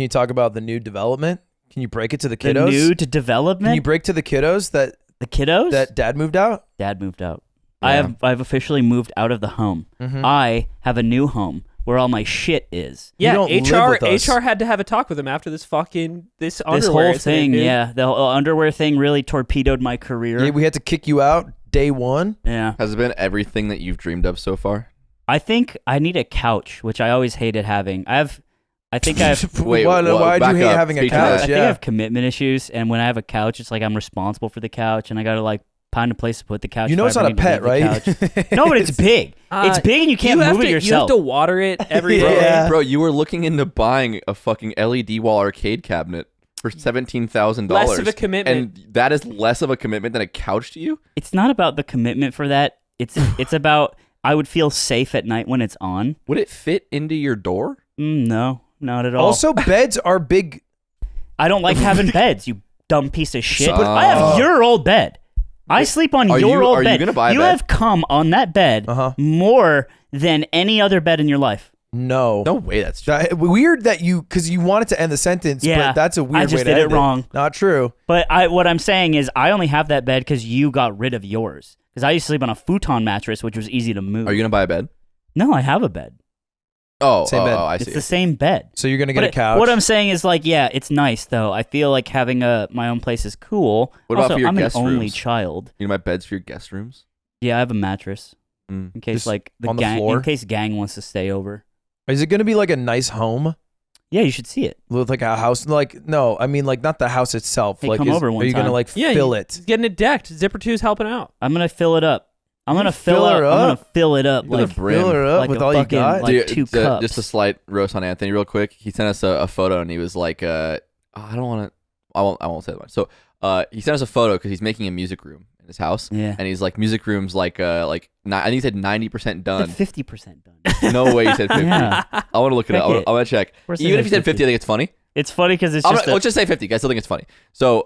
the new development? Can you break it to the The kiddos? new to development. Can you break to the kiddos that the kiddos? Dad moved out? Dad moved out. Yeah. I've officially moved out of the home. Mhm. I have a new home where all my shit is. You Yeah, don't live with us. HR had to have a talk with him after this underwear This whole incident, thing, dude. yeah, the whole underwear thing really torpedoed my career. Yeah, we had to kick you out day one. Yeah. Has it been everything that you've dreamed of so far? I think I need a couch, which I always hated having. I think I have Wait, why'd you back hate up. having a Speak to couch? that. I think I Yeah. have commitment issues, and when I have a couch, it's like I'm responsible for the couch, and I gotta like find a place to put the couch. You know if it's I not ever a need to pet, leave the right? couch. No, but it's big. It's big, and you can't have move it to, You yourself. have to water it every Yeah. day. Bro, you were looking into buying a fucking LED wall arcade cabinet for $17,000. Less of a commitment. And that is less of a commitment than a couch to you? It's not about the commitment for that. It's about I would feel safe at night when it's on. Would it fit into your door? No, not at all. Also, beds are big. I don't like having beds. You dumb piece of shit. So- I have your old bed. I sleep on Are your you- old are you bed. gonna buy a you bed? have come on that bed more than any other bed in your life. No. No way that's true. Weird that because you wanted to end the sentence, Yeah, but that's a weird I just way to did it end wrong. Not true. But what I'm saying is I only have that bed because you got rid of yours. Because I used to sleep on a futon mattress, which was easy to move. Are you going to buy a bed? No, I have a bed. Same bed. I It's see. the same bed. So you're gonna get But a couch. What I'm saying is like, yeah, it's nice though. I feel like having my own place is cool. What about also, for your I'm guest an only rooms? child. You know my beds for your guest rooms? Yeah, I have a mattress Mm. in case Just like on the gang floor? in case gang wants to stay over. Is it gonna be like a nice home Yeah, you should see it. with like a house? Like no, I mean like not the house itself. Hey, like come over one are you gonna time. like Yeah, fill it? He's getting it decked. Zipper 2's helping out. I'm gonna fill it up. I'm gonna fill fill her up. I'm gonna up? fill it up You're gonna like brim. Fill her up like with a all you fucking, got. like, 2 cups. Just a slight roast on Anthony real quick. He sent us a photo and he was like, I don't want to, I won't say that much. So he sent us a photo because he's making a music room in his house. Yeah. And he's like, music room's like I think he said 90% done. 50% done. No way he said 50. Yeah. I want to look it up. Heck I want to check. Of course Even it if he is said 50, I think it's funny. It's funny because it's Let's just say 50. I still think it's funny. So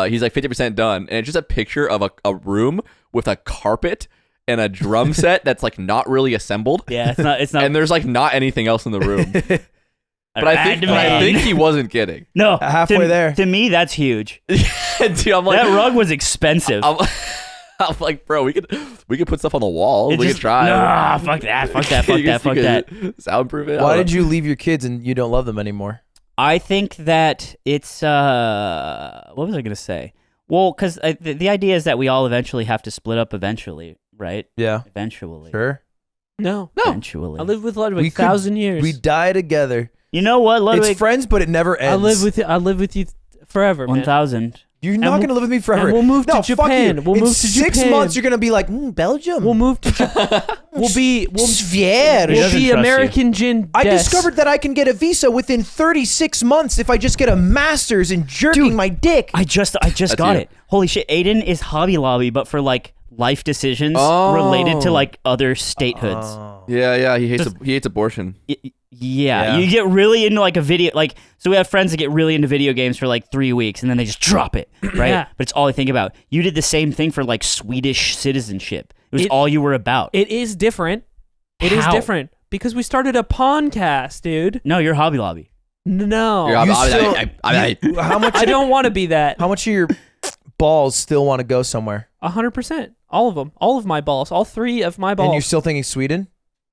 he's like 50% done. And it's just a picture of a room with a carpet and a drum set that's like not really assembled. yeah, it's not. And there's like not anything else in the room. But I man. think he wasn't kidding. no, Halfway there. To me, that's huge. Dude, I'm like, That rug was expensive. I'm like, bro, we could put stuff on the wall. It We just- could try. Nah, fuck that. Fuck that. Fuck You that. Fuck could that. Soundproof it. Why did you leave your kids and you don't love them anymore? I think that it's what was I gonna say? Well, because the idea is that we all eventually have to split up eventually, right? Yeah, Eventually. sure. No. Eventually. I lived with Ludwig We could- 1,000 years. We die together. You know what, Ludwig? It's friends, but it never ends. I live with you forever, man. 1,000. You're not we'll- gonna live with me forever. and we'll move to No, fuck Japan. you. We'll In move to 6 Japan. months, you're gonna be like Belgium. We'll move to Japan. we'll be Svier. He we'll doesn't be trust American gin. I des. discovered that I can get a visa within 36 months if I just get a master's in jerking my dick. I just got you. it. Holy shit. Aiden is Hobby Lobby, but for like life decisions related to like other statehoods. Yeah. He hates abortion. Yeah, Yeah. you get really into like a video, like, so we have friends that get really into video games for like 3 weeks and then they just drop it, right? Yeah. But it's all they think about. You did the same thing for like Swedish citizenship. It was all you were about. It is different. It is How? different because we started a podcast, dude. No, you're Hobby Lobby. No, You're- You I- still- I- you- how much? I don't want to be that. How much of your balls still want to go somewhere? 100%. All of them. All of my balls. All 3 of my balls. And you're still thinking Sweden?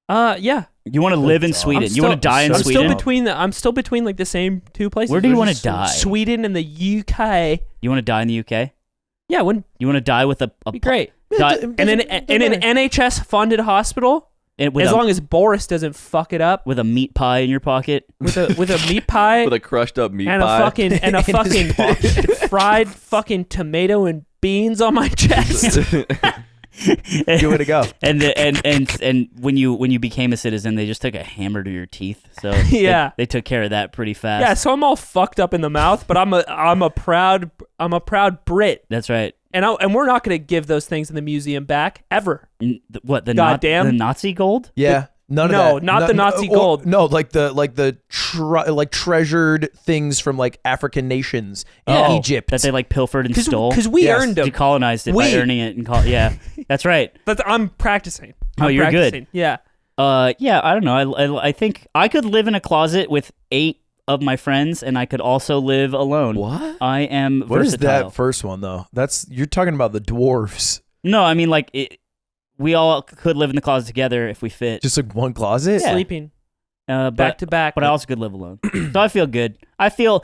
Yeah. You want to live in Sweden. You want to die in I'm Sweden. I'm still between like the same 2 places. Where do you There's wanna just die? Sweden and the UK. You want to die in the UK? Yeah, wouldn't You want to die with a be great. die, And in an NHS funded hospital, with as a, long as Boris doesn't fuck it up with a meat pie in your pocket. with a meat pie With a crushed up meat and pie. a fucking fried fucking tomato and beans on my chest. Good way to go. And when you became a citizen, they just took a hammer to your teeth. So Yeah. they took care of that pretty fast. Yeah, so I'm all fucked up in the mouth, but I'm a proud Brit. That's right. And we're not going to give those things in the museum back ever. What the Goddamn. the Nazi gold? Yeah. None No, of that. not the Nazi gold. No, like the treasured things from like African nations in Oh, Egypt. that they like pilfered and stole. Because we Yes. earned them. Decolonized it by earning it and yeah, that's right. But I'm practicing. Oh, I'm you're good. practicing. Yeah. Yeah, I don't know. I think I could live in a closet with 8 of my friends, and I could also live alone. What? I am What is versatile. that first one though? You're talking about the dwarves. No, I mean like it. we all could live in the closet together if we fit. Just like one closet? Yeah. Sleeping But back to back. But I also could live alone. So I feel good. I feel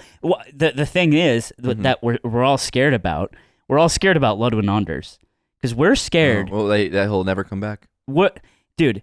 the thing is that we're all scared about. We're all scared about Ludwig and Anders because we're scared. Well, that he'll never come back. What, dude?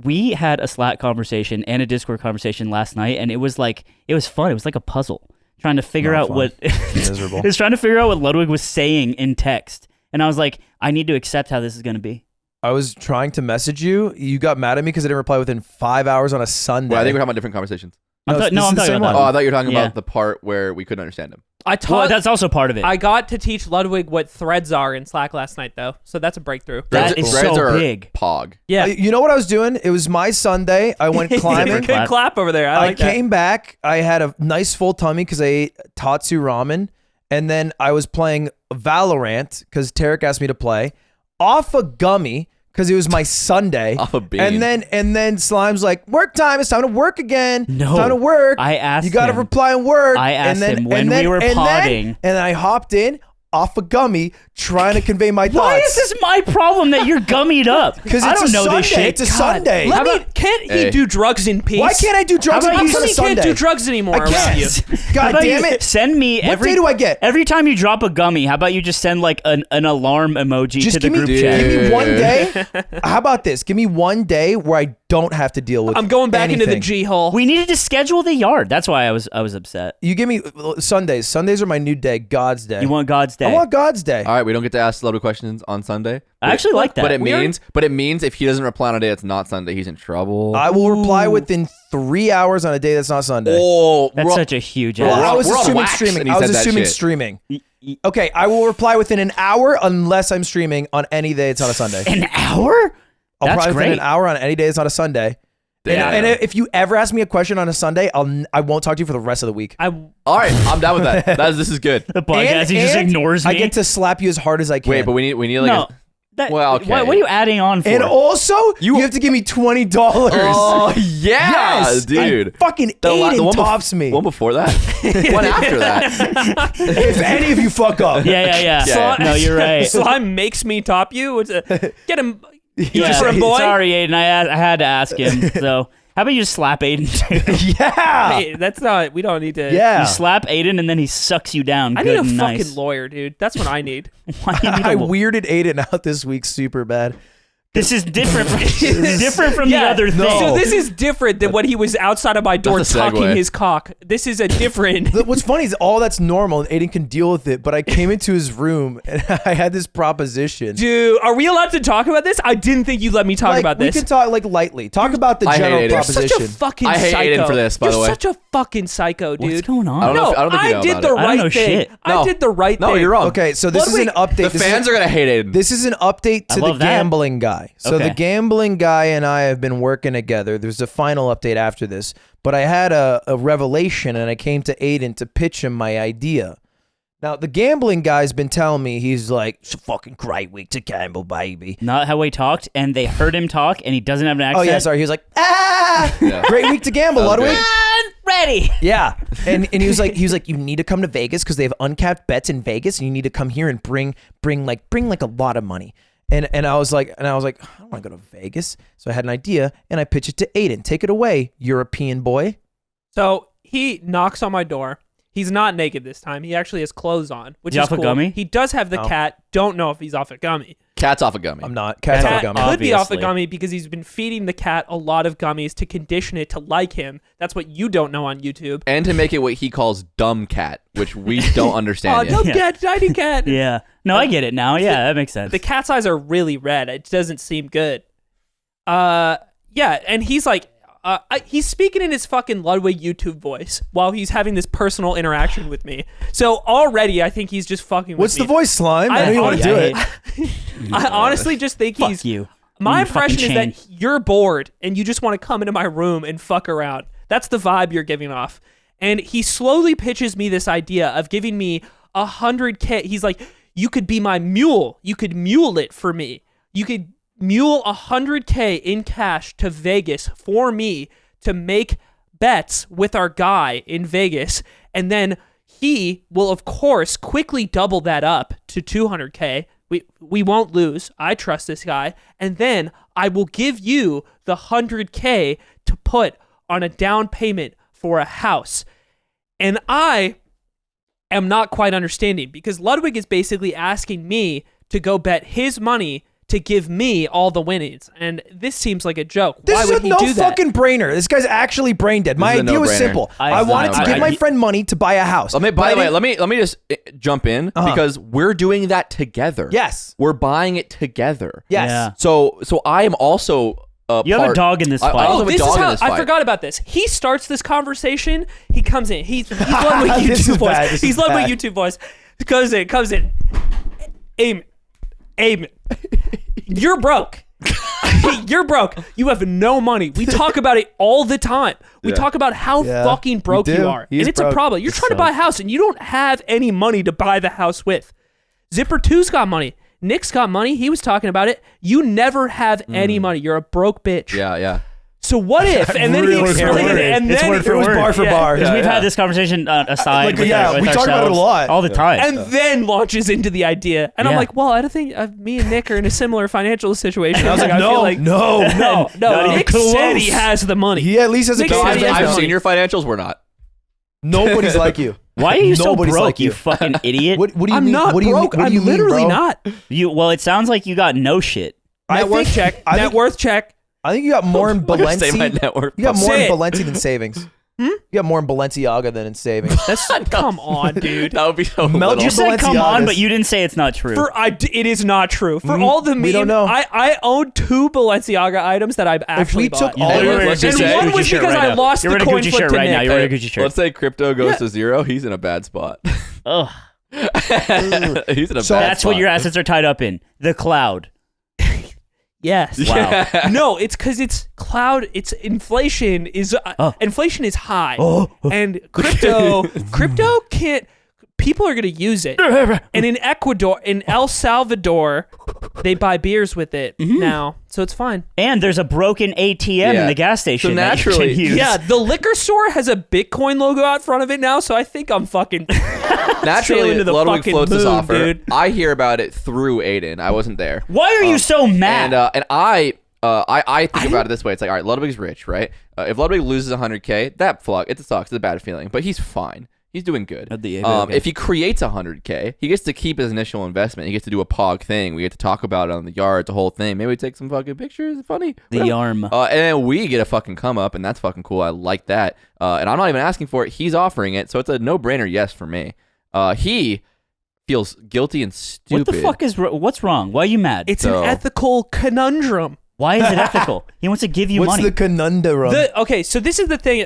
We had a Slack conversation and a Discord conversation last night, and it was fun. It was like a puzzle trying to figure out what Miserable. it was trying to figure out what Ludwig was saying in text, and I was like, I need to accept how this is going to be. I was trying to message you. You got mad at me because I didn't reply within 5 hours on a Sunday. Well, I think we're talking about different conversations. I'm this talking is the about same that. one. Oh, I thought you were talking Yeah. about the part where we couldn't understand him. Well, that's also part of it. I got to teach Ludwig what threads are in Slack last night, though, so that's a breakthrough. That is Threads so are big. Pog. Yeah. You know what I was doing? It was my Sunday. I went climbing. Good clap over there. I I like that. came back. I had a nice full tummy because I ate Tatsu ramen. And then I was playing Valorant because Tarek asked me to play. Off a gummy because it was my Sunday. Off a bean. And then Slime's like, work time. It's time to work again. No. It's time to work. I asked You got to him. reply and work. I asked and then, him when and then, we were and podding. Then, and I hopped in off a gummy trying to convey my thoughts. Why is this my problem that you're gummied up? Because I it's don't a know Sunday. this shit. It's a God. Sunday. Can't he Hey. do drugs in peace? Why can't I do drugs How and about peace How on a come he can't Sunday? do drugs anymore I around can't. you? How God about damn you it. send me What every day do I get? Every time you drop a gummy, how about you just send like an alarm emoji Just to the give me, group chat? give me one day. How about this? Give me one day where I don't have to deal with I'm going back into the anything. G hole. We needed to schedule the yard. That's why I was upset. You give me Sundays. Sundays are my new day. God's day. You want God's day? I want God's day. All right, we don't get to ask Ludwig questions on Sunday. I actually like that. But it means if he doesn't reply on a day that's not Sunday, he's in trouble. I will reply within 3 hours on a day that's not Sunday. Oh, That's such a huge. Well, we're I on- was we're on assuming wax, streaming. and he I was said that assuming shit. streaming. Okay, I will reply within an hour unless I'm streaming on any day it's not a Sunday. An hour? I'll That's reply within great. an hour on any day it's not a Sunday. Damn. And if you ever ask me a question on a Sunday, I won't talk to you for the rest of the week. All right, I'm down with that. This is good. The podcast, he just And ignores me. I get to slap you as hard as I can. Wait, but we need like no. Well, okay. What are you adding on for? And also, you have to give me $20. Oh yeah, Yes, dude. Fucking Aiden tops me. One before that. One after that. If any of you fuck up. Yeah. Yeah. No, you're right. Slime makes me top you. Get him. Yeah. For a boy. Sorry, Aiden. I had to ask him. So how about you just slap Aiden too? Yeah. Hey, that's not. We don't need to. Yeah. You slap Aiden and then he sucks you down. I good need a and fucking nice. lawyer, dude. That's what I need. Why do you need I a weirded Aiden out this week super bad. This is different. This is different from the other thing. So this is different than when he was outside of my door That's a tucking segue. his cock. This is a different. What's funny is all that's normal and Aiden can deal with it, but I came into his room and I had this proposition. Dude, are we allowed to talk about this? I didn't think you let me talk Like, about we this. can talk like lightly. Talk about the I hate general Aiden. You're proposition. such a fucking I hate psycho. Aiden for this, by You're the way. such a fucking psycho, dude. What's going on? I don't know No, if- I don't think you know did about the it. I don't right know thing. shit. I No. did the right thing. No, you're wrong. Okay, so this is Ludwig, an update. The fans are gonna hate Aiden. This is an update I to the love that. gambling guy. So Okay. the gambling guy and I have been working together. There's a final update after this, but I had a revelation and I came to Aiden to pitch him my idea. Now, the gambling guy's been telling me, he's like, it's a fucking great week to gamble, baby. Not how he talked, and they heard him talk, and he doesn't have an accent. Oh, yeah, sorry. He was like, great week to gamble, That was Ludwig. great. Ready. Yeah. And he was like, you need to come to Vegas because they have uncapped bets in Vegas and you need to come here and bring like a lot of money. And I was like, I don't want to go to Vegas. So I had an idea and I pitched it to Aiden. Take it away, European boy. So he knocks on my door. He's not naked this time. He actually has clothes on, which Is he is off a cool. gummy? He does have the Oh. cat. Don't know if he's off a gummy. Cat's off a gummy. I'm not. Cat's Cat off a gummy. could be off a Obviously. gummy because he's been feeding the cat a lot of gummies to condition it to like him. That's what you don't know on YouTube. And to make it what he calls dumb cat, which we don't Oh, understand yet. dumb Yeah. cat, tiny cat. Yeah. No, I get it now. Yeah, that makes sense. The cat's eyes are really red. It doesn't seem good. Yeah, and he's like, he's speaking in his fucking Ludwig YouTube voice while he's having this personal interaction with me. So already, I think he's just fucking with What's me. the voice, Slime? I know you want to do it. I honestly just think Fuck he's. you. My You fucking impression is chain. that you're bored and you just want to come into my room and fuck around. That's the vibe you're giving off. And he slowly pitches me this idea of giving me 100K. He's like, you could be my mule. You could mule it for me. You could mule 100K in cash to Vegas for me to make bets with our guy in Vegas. And then he will, of course, quickly double that up to 200K, We won't lose. I trust this guy. And then I will give you the $100K to put on a down payment for a house. And I am not quite understanding because Ludwig is basically asking me to go bet his money to give me all the winnings. And this seems like a joke. Why would he do that? This is a no fucking brainer. This guy's actually brain dead. My idea was simple. I wanted to give my friend money to buy a house. By the way, let me just jump in because we're doing that together. Yes. We're buying it together. Yes. Yeah. So I am also you have a dog in this fight. I forgot about this. He starts this conversation. He comes in. He's Ludwig YouTube voice. He's Ludwig YouTube voice. Comes in. Aiden. You're broke. You're broke. You have no money. We talk about it all the time. We talk about how fucking broke you are. And it's a problem. You're trying to buy a house and you don't have any money to buy the house with. Zipper 2's got money. Nick's got money. He was talking about it. You never have any money. You're a broke bitch. Yeah. So what if? And then he explained it. And then it was bar for bar. Because we've had this conversation aside. We talk about it a lot. All the time. And then launches into the idea. And I'm like, well, I don't think me and Nick are in a similar financial situation. I was like, no. Nick said he has the money. He at least has a case. I've seen your financials. We're not. Nobody's like you. Why are you so Nobody's broke, like you fucking idiot? What do you I'm mean? not broke. I'm literally not. Well, it sounds like you got no shit. Net worth check. Net worth check. I think you got more in Balenci. Say my net worth. You got more in Balenci than savings. You got more in Balenciaga than in savings. Come on, dude. That would be so Melt little. You said come on, but you didn't say it's not true. It is not true. For all the memes, we don't know. I own 2 Balenciaga items that I've actually bought. took all of it- let's and just say one Gucci was shirt because right I now. lost You're the in a coin Gucci flip shirt to right now. Nick. You're wearing a Gucci shirt. Let's say crypto goes to zero. He's in a bad spot. Ugh. He's in a bad That's spot. what your assets are tied up in. The cloud. Yes. Wow. No, it's because it's cloud. It's inflation is inflation is high, and crypto can't. People are going to use it, and in El Salvador, they buy beers with it now, so it's fine. And there's a broken ATM in the gas station. So that you naturally- can use. Yeah, the liquor store has a Bitcoin logo out front of it now, so I think I'm fucking Naturally, sailing to the Ludwig fucking floats this moon, offer. dude. I hear about it through Aiden. I wasn't there. Why are you so mad? And I think about it this way. It's like, all right, Ludwig's rich, right? If Ludwig loses 100K, it sucks. It's a bad feeling, but he's fine. He's doing good. If he creates 100K, he gets to keep his initial investment. He gets to do a pog thing. We get to talk about it on the yard, the whole thing. Maybe we take some fucking pictures. It's funny. The yarm. And then we get a fucking come up, and that's fucking cool. I like that. And I'm not even asking for it. He's offering it, so it's a no-brainer yes for me. He feels guilty and stupid. What the fuck is what's wrong? Why are you mad? It's an ethical conundrum. Why is it ethical? He wants to give you What's money. the conundrum? Okay, so this is the thing.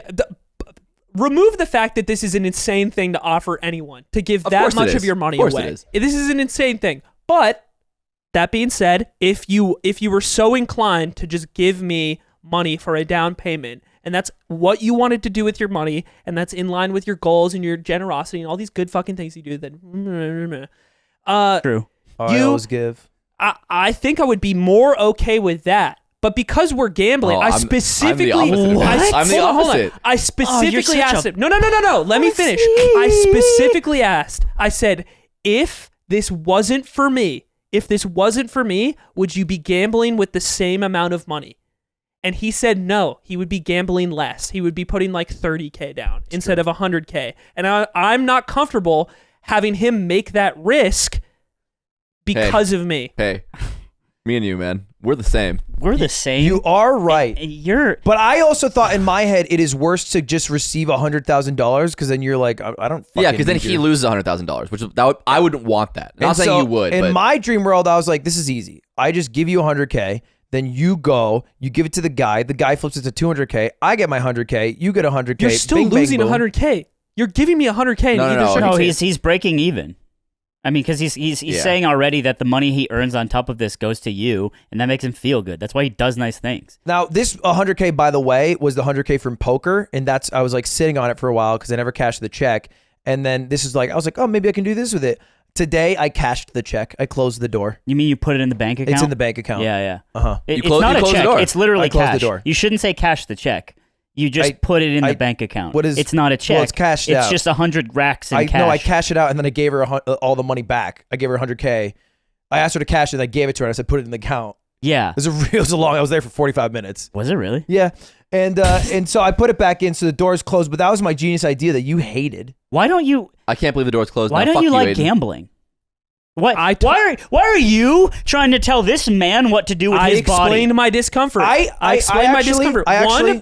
Remove the fact that this is an insane thing to offer anyone, to give that much of your money away. This is an insane thing. But that being said, if you were so inclined to just give me money for a down payment, and that's what you wanted to do with your money, and that's in line with your goals and your generosity and all these good fucking things you do, then True. I always give. I think I would be more okay with that. But because we're gambling, I specifically I'm the opposite. I specifically asked him. No. Let me finish. See. I specifically asked. I said, if this wasn't for me, would you be gambling with the same amount of money? And he said no. He would be gambling less. He would be putting like 30K down instead of 100K. And I'm not comfortable having him make that risk because of me. Hey, me and you, man, we're the same. We're the same. You are right. But I also thought in my head it is worse to just receive $100,000 because then you're like, I don't fucking because then he loses $100,000, which I wouldn't want that. Not saying you would. In but my dream world, I was like, this is easy. I just give you 100K. Then you go, you give it to the guy flips it to 200K. I get my 100K. You get 100K. You're still Bing, losing bang, boom. 100K. You're giving me 100K. No, he's breaking even. I mean, because he's saying already that the money he earns on top of this goes to you, and that makes him feel good. That's why he does nice things. Now, this 100K, by the way, was the 100K from poker, and I was like sitting on it for a while because I never cashed the check. And then this is like, I was like, oh, maybe I can do this with it. Today, I cashed the check. I closed the door. You mean you put it in the bank account? It's in the bank account. Yeah. Uh-huh. It's not a check. It's literally I closed cash. the door. You shouldn't say cash the check. You just put it in the bank account. It's not a check. Well, it's cashed out. It's just 100 racks in cash. No, I cashed it out, and then I gave her all the money back. I gave her 100K, I asked her to cash it. And I gave it to her. And I said, put it in the account. Yeah. It was a long. I was there for 45 minutes. Was it really? Yeah. And so I put it back in, so the door's closed. But that was my genius idea that you hated. Why don't you? I can't believe the door's closed. Why now. don't Fuck you like Aiden. gambling? Why are you trying to tell this man what to do with his body? I explained my discomfort. I explained my discomfort. One,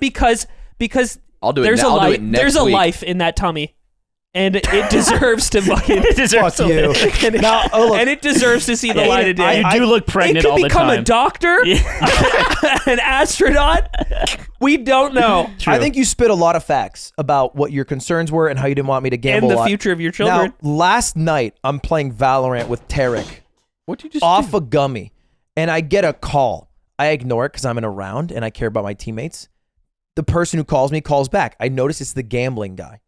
because I'll do it there's now. a I'll do life. it next There's a week. life in that tummy, and it deserves to fucking. It deserves Fuck to you. live. Now, oh, look, And it deserves to see the light of day. You do look pregnant It all could the become time. a doctor, an astronaut. We don't know. I think you spit a lot of facts about what your concerns were and how you didn't want me to gamble. And a the lot. future of your children. Now, last night I'm playing Valorant with Tarek What'd you just off do? a gummy, and I get a call. I ignore it because I'm in a round and I care about my teammates. The person who calls me calls back. I notice it's the gambling guy,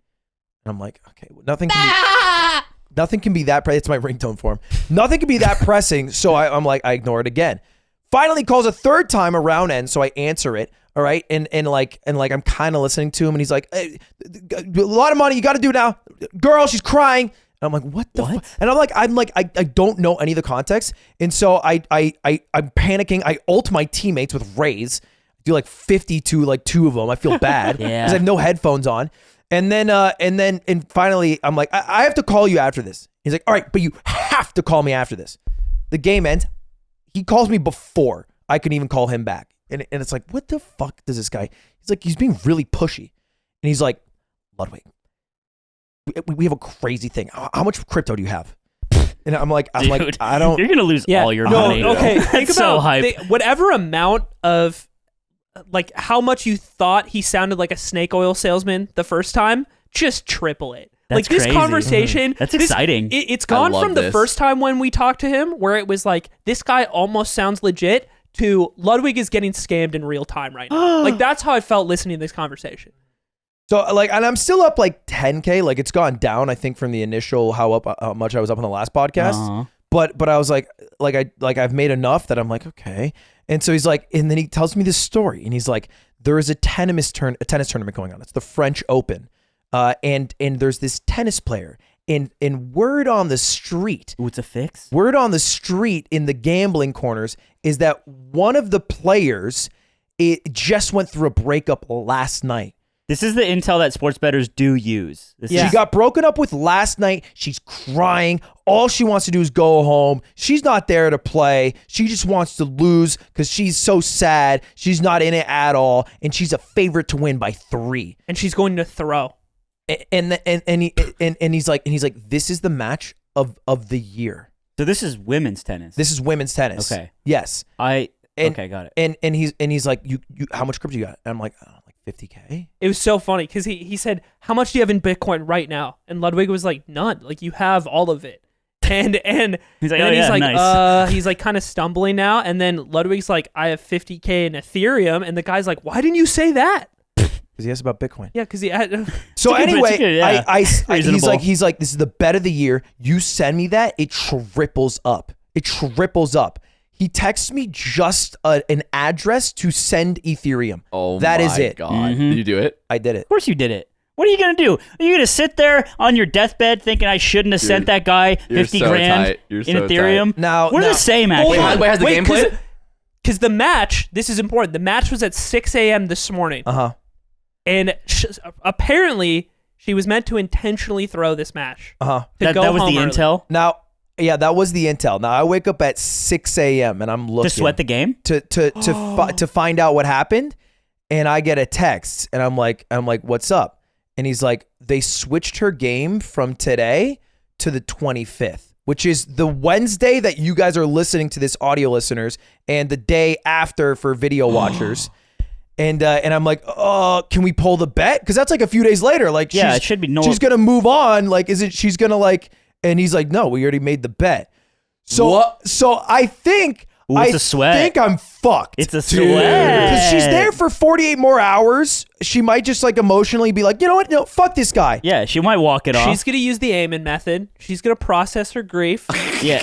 and I'm like, okay, nothing can be that. It's my ringtone for him. Nothing can be that pressing. So I'm like, I ignore it again. Finally calls a third time around end, so I answer it. All right, and I'm kind of listening to him, and he's like, hey, a lot of money, you got to do it now. Girl, she's crying. And I'm like, what the fuck? And I don't know any of the context, and so I'm panicking. I ult my teammates with rays. Do like 50 to like 2 of them. I feel bad because I have no headphones on. And then finally I'm like, I have to call you after this. He's like, all right, but you have to call me after this. The game ends. He calls me before I can even call him back. And it's like, what the fuck does this guy? He's like, he's being really pushy. And he's like, Ludwig, we have a crazy thing. How much crypto do you have? And I'm like, Dude, I don't. You're gonna lose all your money. Okay, That's think so about hype. whatever amount of, like, how much you thought he sounded like a snake oil salesman the first time. Just triple it. That's like this crazy. conversation. That's exciting. It's gone love from the this. first time when we talked to him, where it was like, this guy almost sounds legit, to Ludwig is getting scammed in real time right now. Like, that's how I felt listening to this conversation. So like, and I'm still up like 10K. Like it's gone down, I think, from the initial how much I was up on the last podcast. Uh-huh. But I was like I've made enough that I'm like, okay. And so he's like, and then he tells me this story, and he's like, there is a tennis tournament going on. It's the French Open, and there's this tennis player, and word on the street. Ooh, it's a fix. Word on the street in the gambling corners is that one of the players, it just went through a breakup last night. This is the intel that sports bettors do use. She got broken up with last night. She's crying. All she wants to do is go home. She's not there to play. She just wants to lose because she's so sad. She's not in it at all, and she's a favorite to win by 3. And she's going to throw. And he's like, this is the match of the year. So this is women's tennis. This is women's tennis. Okay. Yes. Okay, got it. And he's like, you how much crypto you got? And I'm like, oh, like 50K. It was so funny because he said, how much do you have in Bitcoin right now? And Ludwig was like, none. Like, you have all of it. And He's like, and then oh, he's yeah, like, nice. He's like kind of stumbling now. And then Ludwig's like, I have 50K in Ethereum. And the guy's like, why didn't you say that? Because he asked about Bitcoin. Yeah, because he had. So It's a good- anyway, it's good, yeah. he's like, this is the bet of the year. You send me that, it triples up. It triples up. He texts me just an address to send Ethereum. Oh, that is my it. God. Mhm. Did you do it? I did it. Of course you did it. What are you going to do? Are you going to sit there on your deathbed thinking I shouldn't have sent that guy 50 so grand tight. You're in so Ethereum? Now- We're now- the same, Hold actually. on. Wait, has the game played? Because the match, this is important. The match was at 6 a.m. this morning. Uh-huh. And apparently, she was meant to intentionally throw this match. Uh-huh. To That go was home the early. intel? Now, yeah, that was the intel. Now I wake up at 6 a.m. and I'm looking To sweat the game? to find out what happened, and I get a text, and I'm like, what's up? And he's like, they switched her game from today to the 25th, which is the Wednesday that you guys are listening to this, audio listeners, and the day after for video watchers. And I'm like, can we pull the bet? Because that's like a few days later. Like, Yeah, she's, it should be no. she's gonna move on. Like, she's gonna like? And he's like, no, we already made the bet. So What? So I think Ooh, it's a sweat. think I'm fucked. It's a dude. sweat. Because she's there for 48 more hours. she might just like emotionally be like, you know what? No, fuck this guy. Yeah, she might walk it off. She's gonna use the Amen method. She's gonna process her grief. Yeah,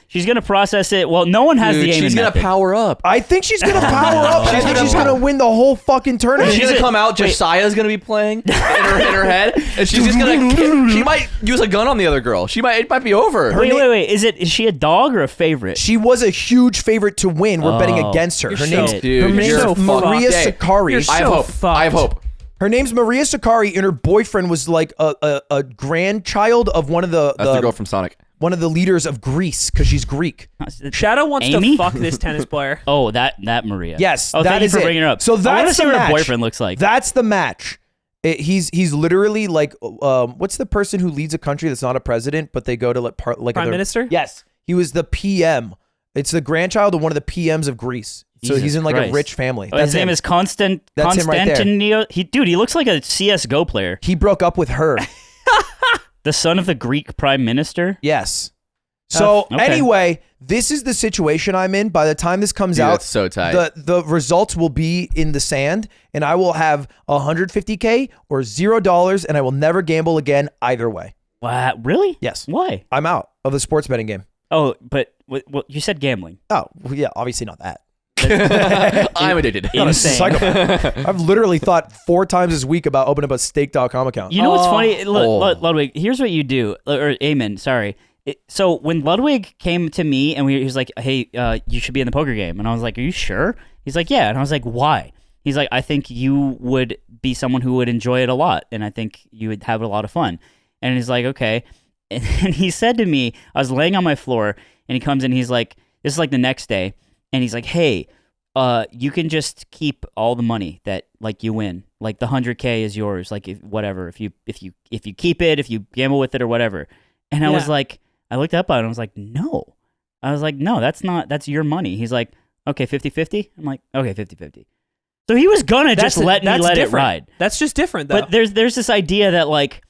she's gonna process it. Well, no one has the Amen She's method. gonna power up. I think she's gonna power up. I think she's gonna win the whole fucking tournament. She's gonna come out. Josiah's gonna be playing in her head, and she's just gonna. She might use a gun on the other girl. It might be over. Wait. Is she a dog or a favorite? She was a huge favorite to win. We're betting against her. Her name's Maria Sakari. I have hope. Her name's Maria Sakari, and her boyfriend was like a grandchild of one of That's the girl from Sonic. One of the leaders of Greece, because she's Greek. Shadow wants Amy? to fuck this tennis player. Oh, that Maria. Yes, Oh, that thank you is for it. bringing her up. So I want to that's see the what her match. boyfriend looks like. That's the match. He's literally like what's the person who leads a country that's not a president, but they go to like Prime Minister? Yes, he was the PM. It's the grandchild of one of the PMs of Greece. So Jesus he's in like Christ. a rich family. His name is That's him right there. Constantinio. He looks like a CS:GO player. He broke up with her. The son of the Greek prime minister. Yes. So Okay. anyway, this is the situation I'm in. By the time this comes Dude, out, that's so tight. the results will be in the sand, and I will have $150K or $0, and I will never gamble again either way. Wow, really? Yes. Why? I'm out of the sports betting game. Oh, but you said gambling. Oh, well, yeah, obviously not that. I'm addicted. Not a Insane. psychopath. I've literally thought 4 times this week about opening up a stake.com account. You know what's funny? Oh. Ludwig, here's what you do. Or Amen, sorry. So when Ludwig came to me and he was like, hey, you should be in the poker game. And I was like, are you sure? He's like, yeah. And I was like, why? He's like, I think you would be someone who would enjoy it a lot. And I think you would have a lot of fun. And he's like, okay. And he said to me, I was laying on my floor and he comes in, he's like, this is like the next day. And he's like, hey, you can just keep all the money that like you win. Like the 100K is yours. Like whatever. If you keep it, if you gamble with it or whatever. And I was like, I looked up at it and I was like, no. I was like, no, that's your money. He's like, okay, 50-50? I'm like, okay, 50-50. So he was gonna just let it ride. That's just different, though. But there's this idea that like,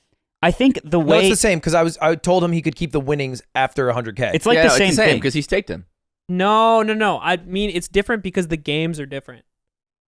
I think the way... No, it's the same, because I told him he could keep the winnings after 100K. It's like the same thing. because he staked him. No. I mean, it's different because the games are different.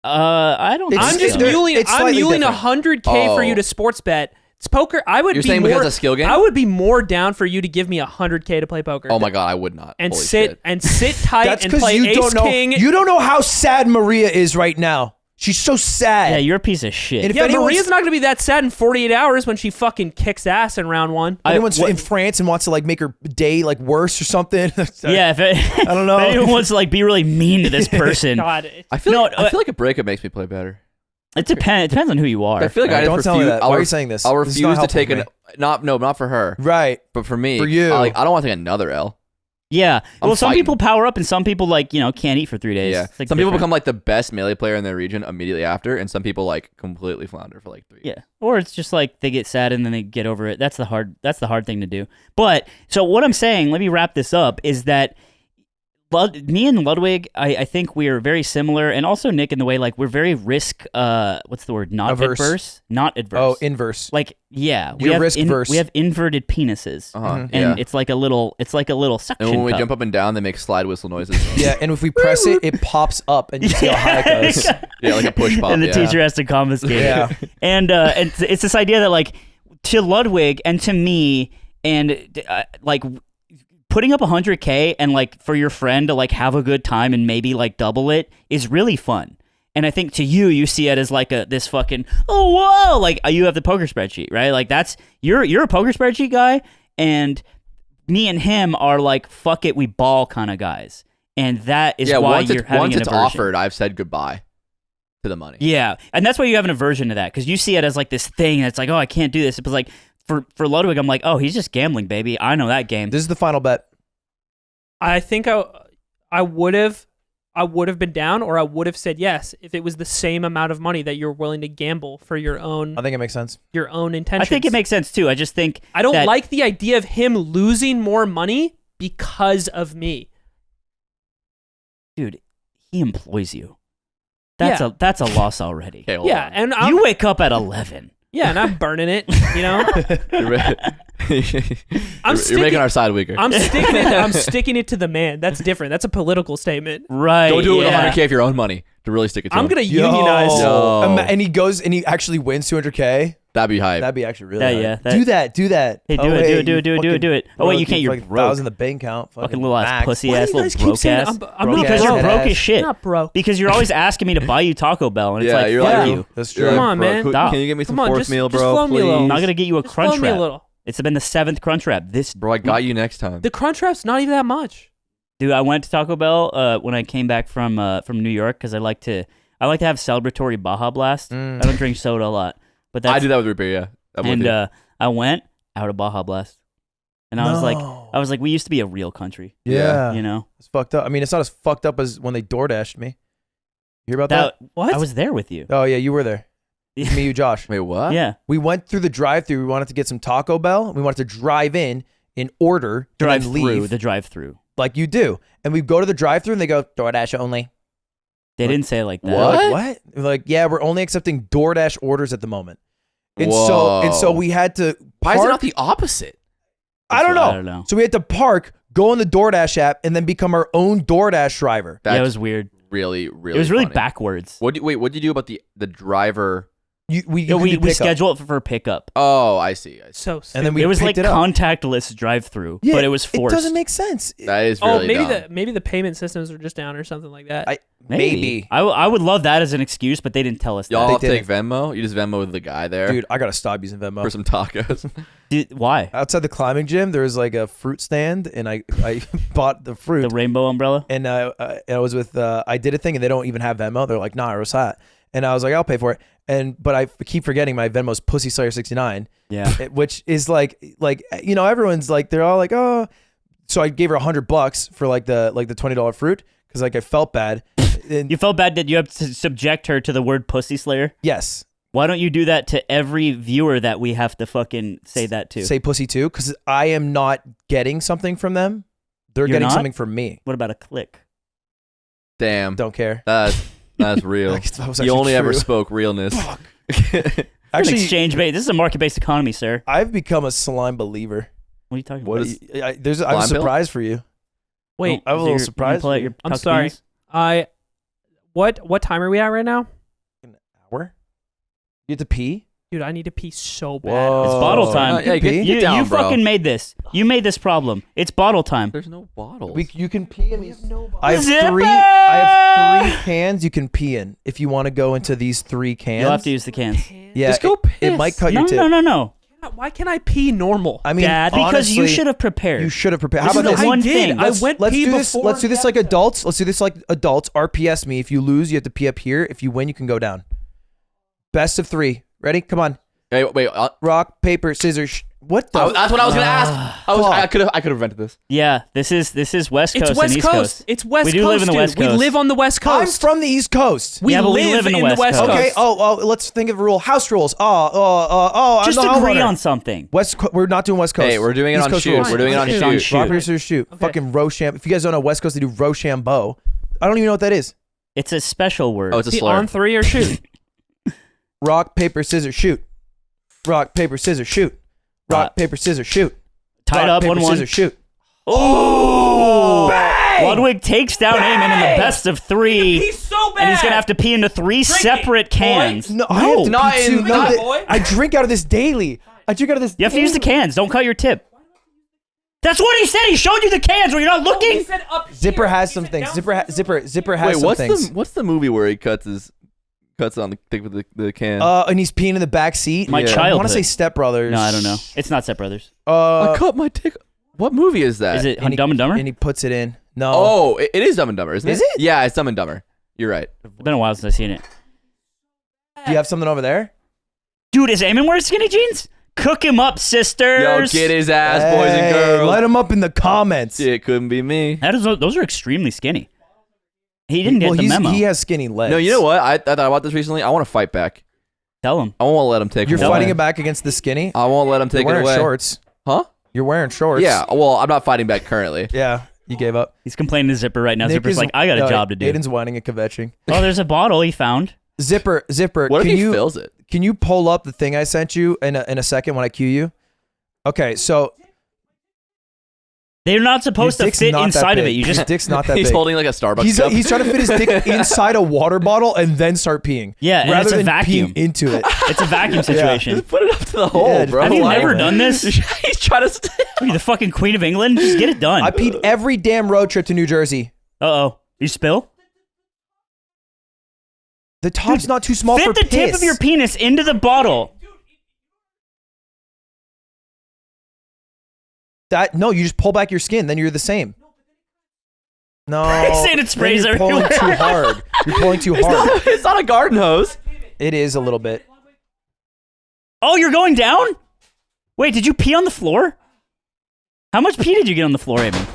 I don't It's- think I'm just so. it's slightly mulling different. 100K for Oh. you to sports bet. It's poker. I would You're be saying more, because it's a skill game? I would be more down for you to give me 100K to play poker. Oh my god, I would not. And Holy sit shit. tight That's and because play you Ace don't know. King. You don't know how sad Maria is right now. She's so sad. Yeah, you're a piece of shit. And if Yeah, anyone's- Maria's not going to be that sad in 48 hours when she fucking kicks ass in round 1. Anyone's in France and wants to like make her day like worse or something. Yeah, I don't know. If anyone wants to like be really mean to this person, God. I feel No, like a breakup makes me play better. it depends. It depends on who you are. I feel like I Don't just tell me refuse. that. Why are you saying this? I'll This is refuse not to helpful take for an not for her, Right. but for me. For you. I don't want to take another L. Yeah. I'm Well, some fighting. people power up and some people like, can't eat for 3 days. Yeah. It's, like, Some people different. become like the best melee player in their region immediately after, and some people like completely flounder for like 3 years. Yeah. Or it's just like they get sad and then they get over it. That's the hard thing to do. But so what I'm saying, let me wrap this up, is that me and Ludwig, I think we are very similar, and also Nick in the way like we're very risk what's the word? Not Averse. adverse. Not adverse. Oh, inverse. like yeah, You're risk-verse. we have inverted penises. Uh-huh. And Yeah. it's like a little suction And when we cup. jump up and down, they make slide whistle noises. Yeah, and if we press it, it pops up, and you see how high it goes. Yeah, like a push pop. and the yeah. teacher has to confiscate Yeah. it. And it's this idea that like to Ludwig and to me and like putting up 100K and like for your friend to like have a good time and maybe like double it is really fun. And I think to you see it as like this fucking, oh, whoa, like you have the poker spreadsheet, right? Like you're a poker spreadsheet guy, and me and him are like, fuck it, we ball kind of guys. And that is why once you're having once an it's aversion. offered, I've said goodbye to the money. Yeah, and that's why you have an aversion to that, because you see it as like this thing that's like, oh, I can't do this. But like for Ludwig, I'm like, oh, he's just gambling, baby. I know that game. This is the final bet. I think I would have been down, or I would have said yes if it was the same amount of money that you're willing to gamble for your own I think it makes sense. intentions. I think it makes sense too. I just think I don't that- like the idea of him losing more money because of me. dude, he employs you. That's a loss already. Okay, hold Yeah, on. and I'm, You wake up at 11. yeah, and I'm burning it, you know. You're making our side weaker. I'm sticking it to the man. That's different. That's a political statement. Right. Go do it with 100K of your own money to really stick it to I'm him. gonna unionize. And he goes and he actually wins 200K. That'd be hype. That'd be actually really hype. Yeah. Do that. Hey, do it. Oh wait, you can't. You're broke. $1,000 in the bank account. Fucking little ass pussy Why ass, do you guys little keep broke saying ass. I'm not Because you're broke broke ass. as shit. Not broke. Because you're always asking me to buy you Taco Bell, and it's like, you're fuck like, you. That's true. Come on, man. Can Stop. you give me some Come on, fourth just- meal, just bro? flow me a little. I'm Please? not gonna get you a Just crunch flow me a wrap. little. It's been the 7th crunch wrap. Bro, I got you next time. The crunch wrap's not even that much. Dude, I went to Taco Bell when I came back from New York because I like to have celebratory Baja Blast. I don't drink soda a lot, but that's, I do that with root beer, yeah. I'm with you. I went out of Baja Blast, and I was like, we used to be a real country. Yeah. You know, It's fucked up. I mean, it's not as fucked up as when they DoorDashed me. You hear about that? What? I was there with you. Oh, yeah, you were there. Me, you, Josh. Wait, what? Yeah, We went through the drive-thru. We wanted to get some Taco Bell. We wanted to drive in order, and then leave. the drive-through. Like you do. And we go to the drive-thru and they go, DoorDash only. They didn't say it like that. What? Like, what? We're like, yeah, we're only accepting DoorDash orders at the moment. And Whoa. so we had to Why is it park- not the opposite? I don't I don't know. So we had to park, go on the DoorDash app, and then become our own DoorDash driver. Yeah, it was weird. really, really It was really funny. backwards. What did you do about the driver? We We scheduled it for pickup. Oh, I see. So And then we It was like picked it up. contactless drive-through, Yeah, but it was forced. It doesn't make sense. That is really dumb. maybe the payment systems are just down or something like that. Maybe. I would love that as an excuse, but they didn't tell us Y'all They take Venmo? You just Venmo with the guy there Dude, I gotta stop using Venmo. for some tacos. that. Dude, why? Outside the climbing gym, there was like a fruit stand, and I bought the fruit. The rainbow umbrella? And I was with I did a thing, and they don't even have Venmo. They're like, nah, what's that? And I was like, I'll pay for it. But I keep forgetting my Venmo's Pussy Slayer 69. Yeah. Which is like everyone's like, they're all like, oh. So I gave her $100 for like the $20 fruit because like I felt bad. And You felt bad that you have to subject her to the word pussy slayer? yes, Why don't you do that to every viewer that we have to fucking say that to? say pussy too, because I am not getting something from them. They're You're getting not? something from me. What about a click? Damn. Don't care. That's real. That was You actually only ever true. spoke realness. Actually, exchange bait. This is a market-based economy, sir. I've become a slime believer. What are you talking What about? is- I have a Slime bill? surprise for you. Wait, I have a little surprise. Pull out for your you. I'm tucked sorry. penis? What time are we at right now? An hour? You have to pee? Dude, I need to pee so bad. Whoa. It's bottle time. Yeah, get You down, bro. fucking made this. You made this problem. It's bottle time. There's no bottles. You can pee in these. No I have Zipper! I have 3 cans you can pee in if you want to go into these 3 cans. You'll have to use the cans. Yeah, Just go it piss. might cut No, your tip. no. Why can't I pee normal? I mean, Dad? Because you honestly, should have prepared. You should have prepared. How This about is this? the one I did. thing. I went Let's pee do this. before Let's do the this like episode. adults. Let's do this like adults. RPS me. If you lose, you have to pee up here. If you win, you can go down. Best of 3. Ready? Come on. Hey, wait. Rock, paper, scissors. What the? That's what I was gonna ask. I could have prevented this. Yeah, this is West Coast It's West and East Coast. It's West We Coast. do live in the dude. West Coast. We live on the West I'm Coast. from the East Coast. Yeah, but we live in the West Coast. Okay. Oh. Let's think of a rule. House rules. I'm Just the agree homeowner. on something. We're not doing West Coast. Hey, we're doing it East on Coast shoot. rules. We're doing it on It's on shoot. shoot. Rock, paper, scissors, shoot. Okay. Fucking Rochambeau. If you guys don't know West Coast, they do Rochambeau. I don't even know what that is. It's a special word. Oh, it's a Be slur. on 3 or shoot. Rock, paper, scissors, shoot. Rock, paper, scissors, shoot. Rock, paper, scissors, shoot. Tied Rock, up, paper, 1-1. scissors, shoot. Oh! Ludwig takes down Aiden in the best of 3. He's so bad. And he's going to have to pee into 3 separate cans. No, I have to not pee in- too. not- No, I drink out of this daily. I drink out of this. You have to use the cans. Don't cut your tip. That's what he said. He showed you the cans when you're not looking. Zipper has some things. Zipper has Wait, some things. what's the movie where he cuts on the thing with the can? And he's peeing in the back seat. My Yeah. I childhood. want to say Step Brothers. No, I don't know. It's not Step Brothers. I cut my dick. What movie is that? Is it and he- Dumb and Dumber? And he puts it in. No. Oh, it is Dumb and Dumber, isn't it? Is it? Yeah, it's Dumb and Dumber. You're right. It's been a while since I've seen it. Do you have something over there? Dude, is Eamon wearing skinny jeans? Cook him up, sisters. Yo, get his ass, boys and Hey, girls. Let him up in the comments. It couldn't be me. Those are extremely skinny. He didn't get Well, the memo. he has skinny legs. No, you know what? I thought about this recently. I want to fight back. Tell him. I won't let him take You're it Tell away. fighting him. it back against the skinny. I won't let him You're take it wearing away. shorts. Huh? You're wearing shorts. Yeah. Well, I'm not fighting back currently. Yeah. You gave up. He's complaining to Zipper right now. Nick Zipper's is- like, I got a job to do. Aiden's whining and kvetching. Oh, there's a bottle he found. Zipper. What if can he you fills it? can you pull up the thing I sent you in a second when I cue you? Okay, so They're not supposed to fit inside of it. You his just dick's not that He's big. holding like a Starbucks cup. He's trying to fit his dick inside a water bottle and then start peeing. Yeah, and rather it's a than vacuum. peeing into it. It's a vacuum situation. Just put it up to the hole, Yeah, bro. Have you Why? never done this? He's trying to. Are you the fucking Queen of England? Just get it done. I peed every damn road trip to New Jersey. Uh-oh. You spill? The top's not too small for Fit the tip piss. of your penis into the bottle. No, you just pull back your skin, then you're the same. No, He's saying it sprays then you're pulling everywhere. too hard. You're pulling too hard. It's not a garden hose. It is a little bit. Oh, you're going down? Wait, did you pee on the floor? How much pee did you get on the floor, Aiden?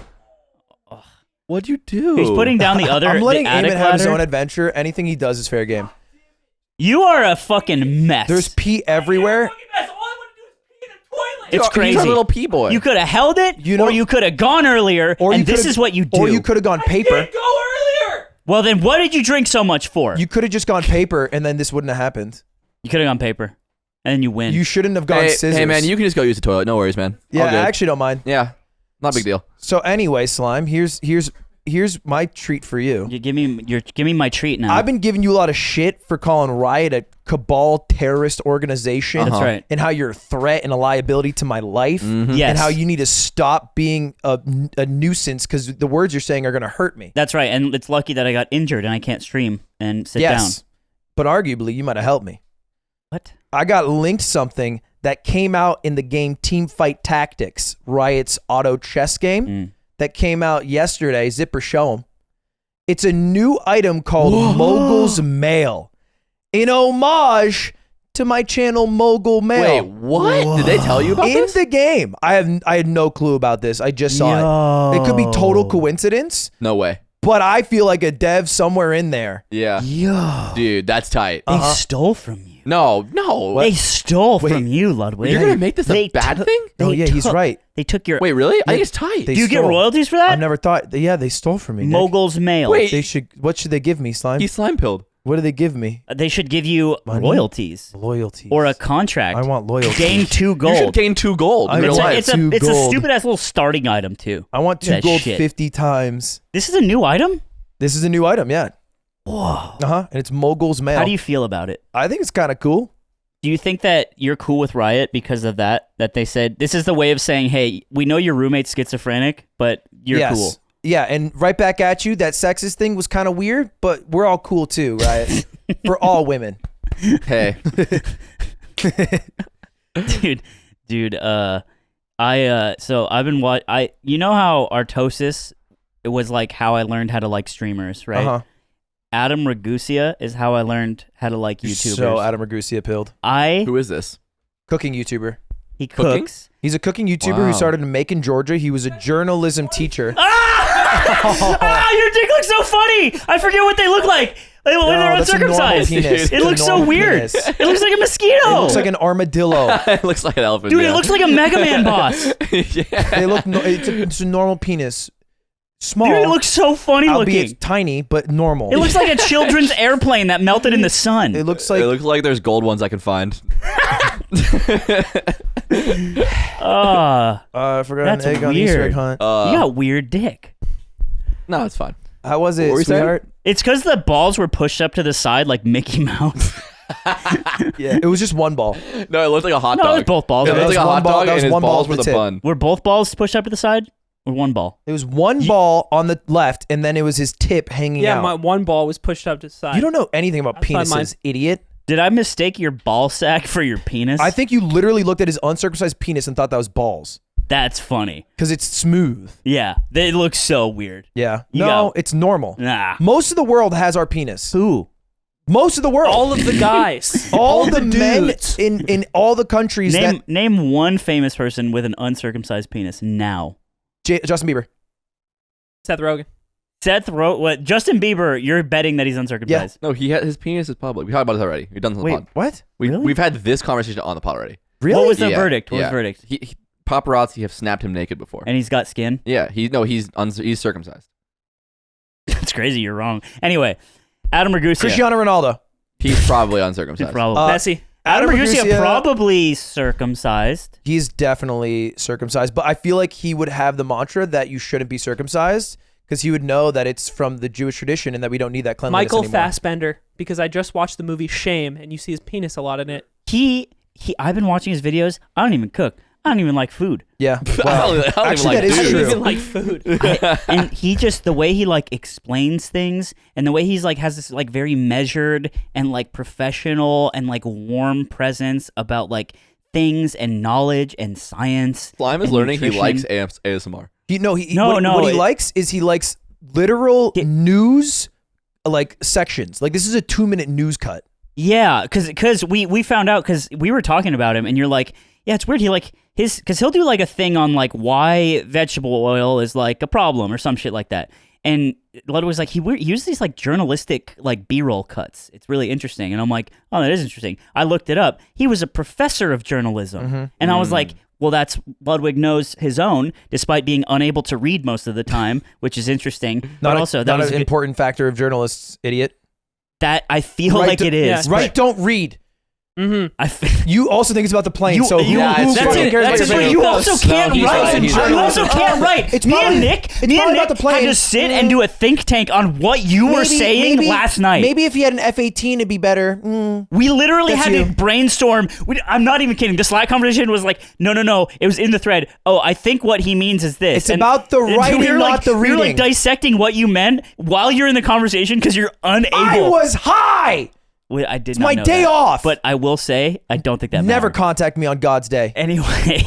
What'd you do? He's putting down the other. I'm letting the attic Eamon have his ladder. own adventure. Anything he does is fair game. You are a fucking mess. There's pee everywhere. It's crazy. He's a little pee boy. You could have held it, You know- or you could have gone earlier, Or and you this could've- is what you do. Or you could have gone paper. Go earlier. Well, then what did you drink so much for? You could have just gone paper, and then this wouldn't have happened. You could have gone paper, and then you win. You shouldn't have gone Hey, scissors. hey, man, you can just go use the toilet. No worries, man. Yeah, All I good. actually don't mind. Yeah, not a big deal. So anyway, Slime, here's my treat for you. You give me my treat now. I've been giving you a lot of shit for calling Riot a cabal terrorist organization. That's right. And how you're a threat and a liability to my life. Yes. And how you need to stop being a nuisance because the words you're saying are going to hurt me. That's right, and it's lucky that I got injured and I can't stream and sit Yes. down. But arguably, you might have helped me. What? I got linked something that came out in the game Teamfight Tactics, Riot's auto chess game that came out yesterday. Zipper, show him. It's a new item called Mogul's Mail, in homage to my channel Mogul Mail. Wait, what? Did they tell you about in this? the game? I had no clue about this. I just saw it. It could be total coincidence, No way. but I feel like a dev somewhere in there. Yeah. Yo. Dude, that's tight. They stole from you. No. They stole Wait. from you, Ludwig. You're gonna make this a They bad took- thing? Oh yeah, he's right. They took your. Wait, really? I think it's tight. They do you get stole. royalties for that? I never thought. Yeah, they stole from me. Nick. Mogul's Mail. Wait. What should they give me, Slime? He slime pilled. What do they give me? They should give you Money? royalties Loyalty. or a contract. I want loyalty. Gain 2 You should gold. gain 2 gold in I real want life. It's a 2 gold. stupid ass little starting item too. I want 2 That gold shit. 50 times. This is a new item. This is a new item, yeah. Whoa. And it's Mogul's Mail. How do you feel about it? I think it's kind of cool. Do you think that you're cool with Riot because of that? That they said this is the way of saying, "Hey, we know your roommate's schizophrenic, but you're Yes. cool." Yeah, and right back at you. That sexist thing was kind of weird, but we're all cool too, right? For all women. Hey. dude. So I've been you know how Artosis, it was like how I learned how to like streamers, right? Uh-huh. Adam Ragusea is how I learned how to like YouTubers. So Adam Ragusea pilled. Who is this? Cooking YouTuber. He Cooking? cooks. He's a cooking YouTuber Wow. who started in Macon, Georgia. He was a journalism teacher. Your dick looks so funny. I forget what they look like when No, they're that's a normal uncircumcised. penis. It It's a looks so normal weird. penis. It looks like a mosquito. It looks like an armadillo. It looks like an elephant. Dude, yeah. it looks like a Mega Man boss. Yeah. They look. It's a normal penis. Small. Dude, it looks so funny albeit looking. tiny, but normal. It looks like a children's airplane that melted in the sun. It looks like It looks like there's gold ones I can find. I forgot That's an egg on the Easter egg weird. hunt. You got weird dick. No, it's fine. How was What it, were you saying? sweetheart? It's because the balls were pushed up to the side like Mickey Mouse. Yeah, it was just one ball. No, it looked like a hot No, it dog. was both balls. It Yeah, looked that like a was hot one ball- dog, that was and his one ball balls with were the the tip. bun. Were both balls pushed up to the side? Or one ball? It was one ball on the left, and then it was his tip hanging Yeah, out. my one ball was pushed up to the side. You don't know anything about That's not mine. penises, idiot. Did I mistake your ball sack for your penis? I think you literally looked at his uncircumcised penis and thought that was balls That's funny. because it's smooth. Yeah, they look so weird. Yeah. You No, got- it's normal. Nah. Most of the world has our penis. Who? Most of the world. All of the guys. all the men dudes. in all the countries Name one famous person with an uncircumcised penis now. Justin Bieber. Seth Rogen. What? Justin Bieber, you're betting that he's uncircumcised. No, his penis is public. We talked about this already. We've done this on the Wait, pod. what? Really? We've had this conversation on the pod already. Really? What was the Yeah, verdict? What was yeah. the verdict? Paparazzi have snapped him naked before. And he's got skin? Yeah, he's circumcised. That's crazy. You're wrong. Anyway, Adam Ragusea. Cristiano Ronaldo. He's probably uncircumcised. Probably. Messi. Adam Ragusea probably circumcised. He's definitely circumcised, but I feel like he would have the mantra that you shouldn't be circumcised because he would know that it's from the Jewish tradition and that we don't need that cleanliness Michael anymore. Fassbender, because I just watched the movie Shame, and you see his penis a lot in it. I've been watching his videos. I don't even cook. I don't even like food. Yeah. Well, I don't actually, even like that is I food. true. don't even like food. And he just, the way he like explains things and the way he's like has this like very measured and like professional and like warm presence about like things and knowledge and science. Slime is and learning nutrition. he likes ASMR. What he likes is he likes literal news like sections. Like this is a 2-minute news cut. Yeah, because we found out because we were talking about him and you're like, yeah, it's weird. He like because he'll do like a thing on like why vegetable oil is like a problem or some shit like that. And Ludwig was like, he uses these like journalistic like B-roll cuts. It's really interesting. And I'm like, oh, that is interesting. I looked it up. He was a professor of journalism. And I was like, well, that's Ludwig knows his own, despite being unable to read most of the time, which is interesting. But also, that was an important factor of journalists, idiot. That I feel like it is. Yeah. Right, don't read. Mm-hmm. You also think it's about the plane, You- so you- who that's fucking it. cares about That's your it. opinion? You also can't he's write. right. He's You right. also can't write. It's Me probably- and Nick, it's probably about the plane. had to sit and do a think tank on what you were saying last night. Maybe if he had an F-18, it'd be better. We literally That's had you. to brainstorm. I'm not even kidding. The Slack conversation was like, no. It was in the thread. Oh, I think what he means is this. It's about the writing, we were not the We were like reading. dissecting what you meant while you're in the conversation because you're unable. I was high. I did It's not my know day that. off. But I will say, I don't think that Never mattered. contact me on God's day. Anyway,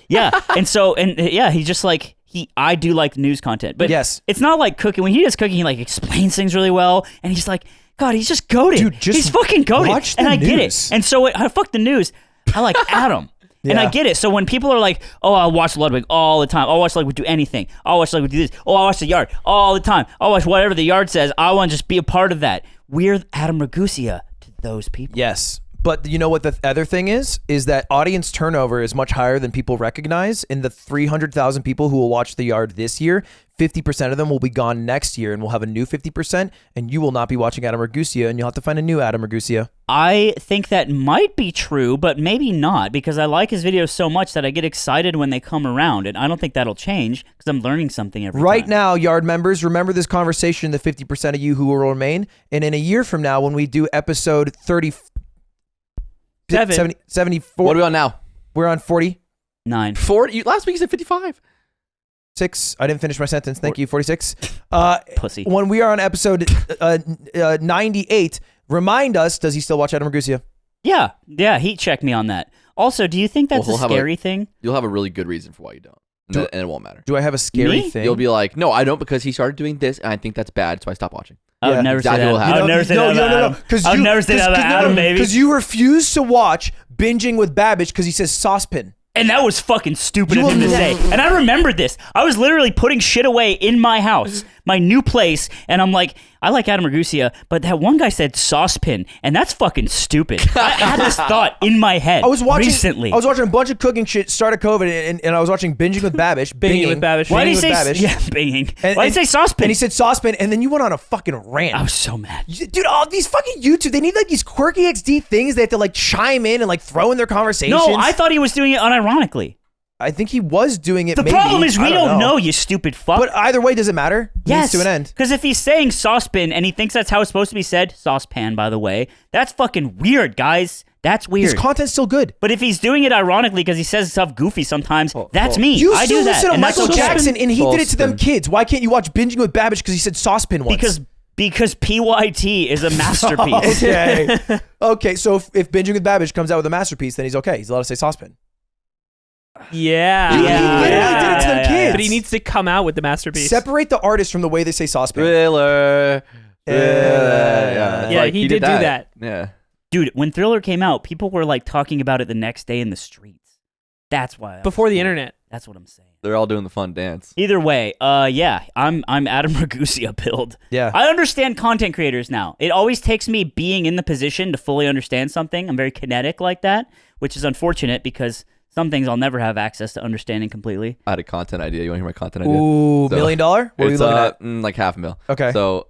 yeah, he's just like I do like news content, but Yes. it's not like cooking. When he does cooking, he like explains things really well, and he's like, God, he's just goated. Dude, just he's fucking goated, watch the and I get news. it. And so fuck the news. I like Adam. And I Yeah. get it. So when people are like, oh, I'll watch Ludwig all the time. I'll watch Ludwig do anything. I'll watch Ludwig do this. Oh, I'll watch the yard all the time. I'll watch whatever the yard says. I want to just be a part of that. We're Adam Ragusea to those people. Yes. But you know what the other thing is that audience turnover is much higher than people recognize. In the 300,000 people who will watch The Yard this year, 50% of them will be gone next year and we'll have a new 50%, and you will not be watching Adam Ragusea, and you'll have to find a new Adam Ragusea. I think that might be true, but maybe not, because I like his videos so much that I get excited when they come around, and I don't think that'll change because I'm learning something every time. Right now, Yard members, remember this conversation, the 50% of you who will remain, and in a year from now when we do episode 74, What are we on now? we're on 46. 9. 40? Last week you said 55. I didn't finish my sentence. Thank you. 46. Pussy. When we are on episode 98, remind us, does he still watch Adam Ragusea? Yeah, he checked me on that. Also, do you think that's Well, a he'll have scary thing? You'll have a really good reason for why you don't. And it won't matter. Do I have a scary Me? thing? You'll be like, no, I don't, because he started doing this and I think that's bad, so I stopped watching. I would Yeah, never exactly say what that. happened. I would never say that about Adam. I would never say that about Adam, baby. Because you refuse to watch Binging with Babbage because he says saucepan. And that was fucking stupid You of him to will say. never- And I remembered this. I was literally putting shit away in my house, my new place, and I'm like, I like Adam Ragusea, but that one guy said saucepan, and that's fucking stupid. I had this thought in my head I was watching recently. I was watching a bunch of cooking shit start of COVID, and I was watching Binging with Babbage. Binging with Babbage. Why did he Binging say with Babbage. yeah, binging? And- Why did he say saucepan? And he said saucepan, and then you went on a fucking rant. I was so mad. Dude, all these fucking YouTube, they need like these quirky XD things they have to like chime in and like throw in their conversations. No, I thought he was doing it unironically. I think he was doing it. The maybe. problem is we I don't know, you stupid fuck. But either way, does it matter? Yes, Means to an end. Because if he's saying saucepan and he thinks that's how it's supposed to be said, saucepan, by the way, that's fucking weird, guys. That's weird. His content's still good. But if he's doing it ironically because he says stuff goofy sometimes, that's me. You I still do that. listen to and that's Michael okay. Jackson, and he did it to them Saucepan. kids. Why can't you watch Binging with Babbage because he said saucepan once? Because PYT is a masterpiece. Okay. Okay, so if Binging with Babbage comes out with a masterpiece, then he's okay. He's allowed to say saucepan. Yeah. He literally did it to them kids. But he needs to come out with the masterpiece. Separate the artist from the way they say saucepan. Thriller. Yeah, Like, he did do that. Yeah. Dude, when Thriller came out, people were like talking about it the next day in the streets. That's why. Before the internet. That's what I'm saying. They're all doing the fun dance. Either way, yeah, I'm Adam Ragusea build. Yeah. I understand content creators now. It always takes me being in the position to fully understand something. I'm very kinetic like that, which is unfortunate because some things I'll never have access to understanding completely. I had a content idea. You want to hear my content idea? Ooh, $1 million? What are we It's looking at? like $500,000. Okay. So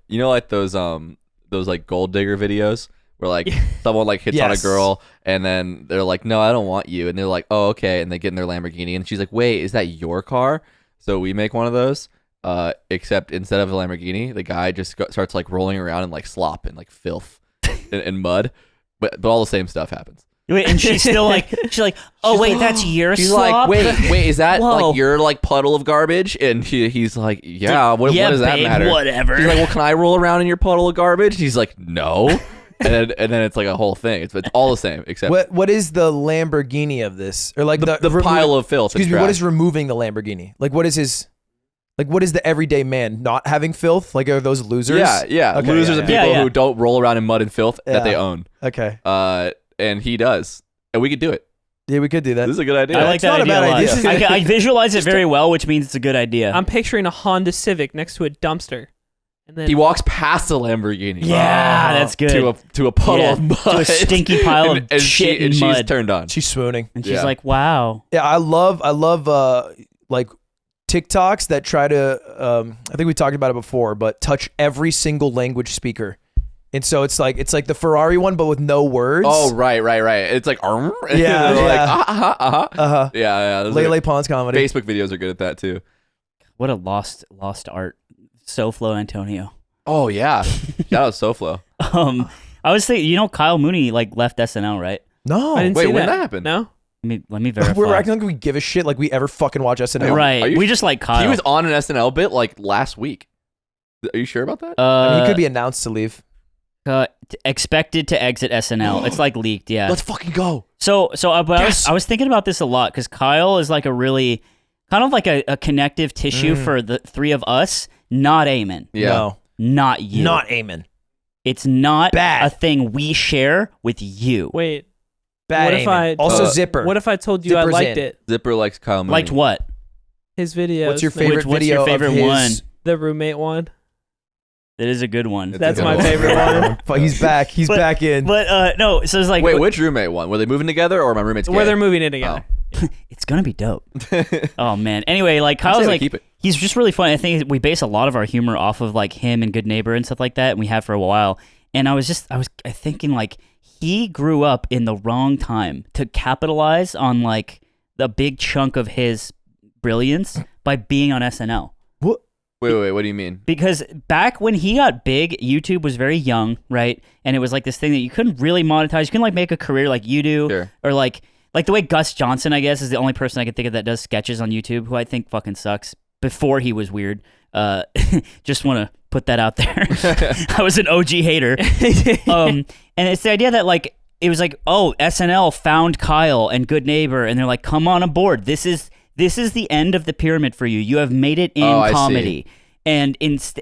you know, like those like gold digger videos where like someone like hits on a Yes. girl and then they're like, no, I don't want you, and they're like, oh, okay, and they get in their Lamborghini and she's like, wait, is that your car? So we make one of those, except instead of a Lamborghini, the guy just starts like rolling around in like slop and like filth and mud, but all the same stuff happens. Wait, and she's still like, oh wait, that's your She's slop? like, wait, is that Whoa. like your like puddle of garbage? And he's like, yeah, what does that babe, matter? Whatever. She's like, well, can I roll around in your puddle of garbage? He's like, no. and then it's like a whole thing. It's all the same, except What is the Lamborghini of this? Or like the pile of filth. Excuse me, what is removing the Lamborghini? Like what is his like what is the everyday man not having filth? Like are those losers? Yeah. Okay, Losers yeah, and yeah. people Yeah, yeah. who don't roll around in mud and filth that they own. Okay. And he does. And we could do it. Yeah, we could do that. This is a good idea. I like It's that not a idea bad a lot. idea. I visualize it very well, which means it's a good idea. I'm picturing a Honda Civic next to a dumpster, and then He walks past the Lamborghini. yeah, that's good. To a puddle of mud. To a stinky pile of shit and she's mud. turned on. She's swooning. And she's Yeah. like, wow. Yeah, I love like TikToks that try to I think we talked about it before, but touch every single language speaker. And so it's like the Ferrari one, but with no words. Oh, right. It's like, and Yeah, they're like, yeah. uh-huh. Yeah. Those Lele are- Pons comedy. Facebook videos are good at that too. What a lost art. SoFlo Antonio. Oh yeah, shout out SoFlo. I was thinking, Kyle Mooney like left SNL, right? No, I didn't Wait, see when that. that happened? No, Let me verify. we're acting like we give a shit, like we ever fucking watch SNL. Right. Are you We just like Kyle. He was on an SNL bit like last week. Are you sure about that? I mean, he could be announced to leave. Expected to exit SNL. It's like leaked, yeah. Let's fucking go. But I was thinking about this a lot because Kyle is like a really kind of like a connective tissue for the three of us. Not Eamon. Yeah. No, Not you. not Eamon. It's not Bad. a thing we share with you. wait. Bad What if Eamon. I- also Uh, Zipper. What if I told you I Zipper's liked in. it? Zipper likes Kyle Mooney. Liked what? His videos. What's your man. favorite What's video your favorite of his? one? The roommate one. That is a good one. It's That's a good my one. favorite one. But he's back. He's But- back in. But no, so it's like Wait, which roommate one? Were they moving together or my roommate's gay? Where they're moving in together. it's gonna be dope. Oh man. Anyway, like I'd say Kyle's we like keep it. he's just really funny. I think we base a lot of our humor off of like him and Good Neighbor and stuff like that, and we have for a while. And I was thinking like he grew up in the wrong time to capitalize on like the big chunk of his brilliance by being on SNL. What? Wait, what do you mean? Because back when he got big, YouTube was very young, right? And it was like this thing that you couldn't really monetize. You couldn't like make a career like you do, Sure. or like the way Gus Johnson, I guess, is the only person I can think of that does sketches on YouTube, who I think fucking sucks. Before he was weird, just want to put that out there. I was an OG hater, and it's the idea that like it was like, oh, SNL found Kyle and Good Neighbor, and they're like, come on aboard. This is the end of the pyramid for you. You have made it in I comedy. And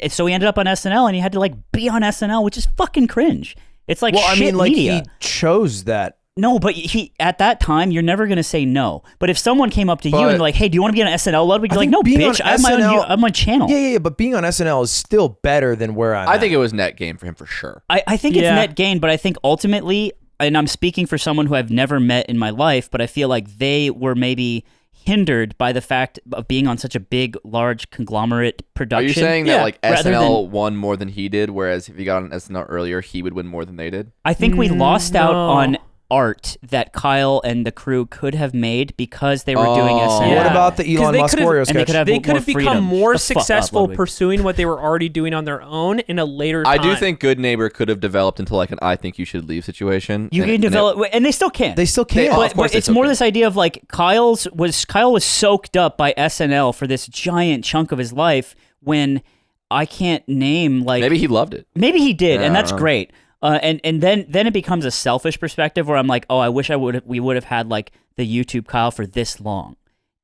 so he ended up on SNL, and he had to like be on SNL, which is fucking cringe. It's like Well, I shit mean, like media. he chose that. No, but he at that time you're never gonna say no. But if someone came up to you But- and they're like, "Hey, do you want to be on SNL, Ludwig?" You're like, think "No, being bitch, on I have my SNL own, I have my channel." Yeah, but being on SNL is still better than where I'm I at. think it was net gain for him for sure. I think it's Yeah. net gain, but I think ultimately, and I'm speaking for someone who I've never met in my life, but I feel like they were maybe hindered by the fact of being on such a big, large conglomerate production. Are you saying that Yeah, like rather SNL won more than he did, whereas if he got on SNL earlier, he would win more than they did? I think we lost out No. on art that Kyle and the crew could have made because they were doing Oh. SNL. What about the 'Cause Elon they Musk could've- Oreo and they sketch? could have They more could have become freedom. more Shut the fuck up, successful Ludwig. pursuing what they were already doing on their own in a later time. I do think Good Neighbor could have developed into like an I think you should leave situation. You can develop, and they still can. They still They- can. oh, But, of course but they it's still more can. this idea of like Kyle was soaked up by SNL for this giant chunk of his life when I can't name like Maybe he loved it. maybe he did, Yeah, and I that's don't know. great. And then it becomes a selfish perspective where I'm like, oh, I wish we would have had like the YouTube Kyle for this long.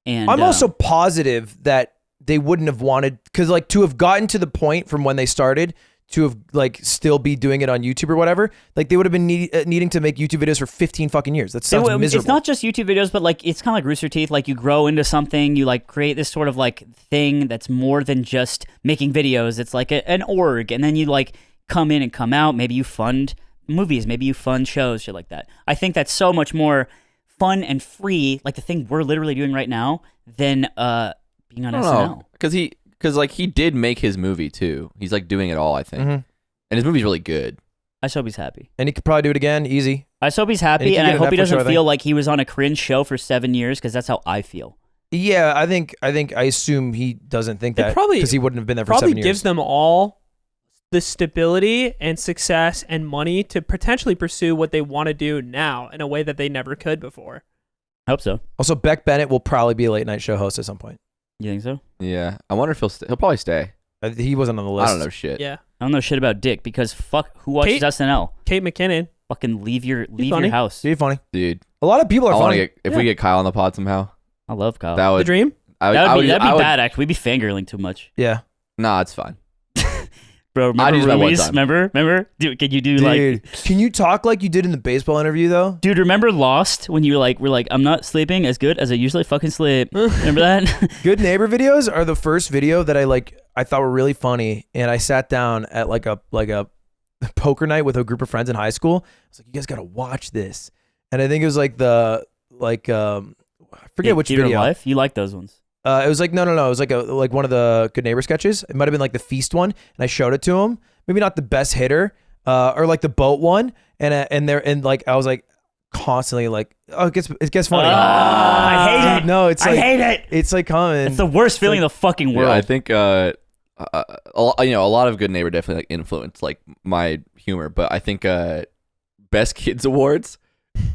And I'm also positive that they wouldn't have wanted, because like to have gotten to the point from when they started to have like still be doing it on YouTube or whatever, like they would have been needing to make YouTube videos for 15 fucking years. That sounds miserable. It's not just YouTube videos, but like it's kind of like Rooster Teeth. Like you grow into something, you like create this sort of like thing that's more than just making videos. It's like an org, and then you like come in and come out. Maybe you fund movies, maybe you fund shows, shit like that. I think that's so much more fun and free, like the thing we're literally doing right now, than being on SNL. Because like he did make his movie too. He's like doing it all, I think, and his movie's really good. I just hope he's happy. And he could probably do it again, easy. I just hope he's And happy, he can and I get a hope he Netflix show, doesn't I feel think. like he was on a cringe show for 7 years, because that's how I feel. Yeah, I assume he doesn't think that probably- because he wouldn't have been there for Probably 7 years. gives them all the stability and success and money to potentially pursue what they want to do now in a way that they never could before. I hope so. Also, Beck Bennett will probably be a late night show host at some point. You think so? Yeah, I wonder if he'll probably stay. He wasn't on the list. I don't know shit. Yeah. I don't know shit about Dick, because fuck, who watches Kate- SNL? Kate McKinnon. Fucking leave your funny. house. He's funny. Dude. A lot of people are I want funny. to get if we get Kyle on the pod somehow. I love Kyle. That The would Dream? That'd be I would- bad, actually. We'd be fangirling too much. Yeah. Nah, it's fine. Bro, I'd use remember that one Ruiz? time. Remember? Dude, can you do Dude, can you talk like you did in the baseball interview though? Dude, remember Lost when you were like, I'm not sleeping as good as I usually fucking sleep. Remember that? Good Neighbor videos are the first video that I thought were really funny, and I sat down at like a poker night with a group of friends in high school. I was like, you guys gotta watch this, and I think it was like I forget which Theater of video. Life? You like those ones? It was like no. It was like one of the Good Neighbor sketches. It might have been like the feast one, and I showed it to him. Maybe not the best hitter, or like the boat one, and like I was like constantly like, oh, it gets funny. I hate it. No, it's I like hate it. it's like common. It's the worst feeling in the fucking world. Yeah, I think a lot of Good Neighbor definitely like influenced like my humor, but I think Best Kids Awards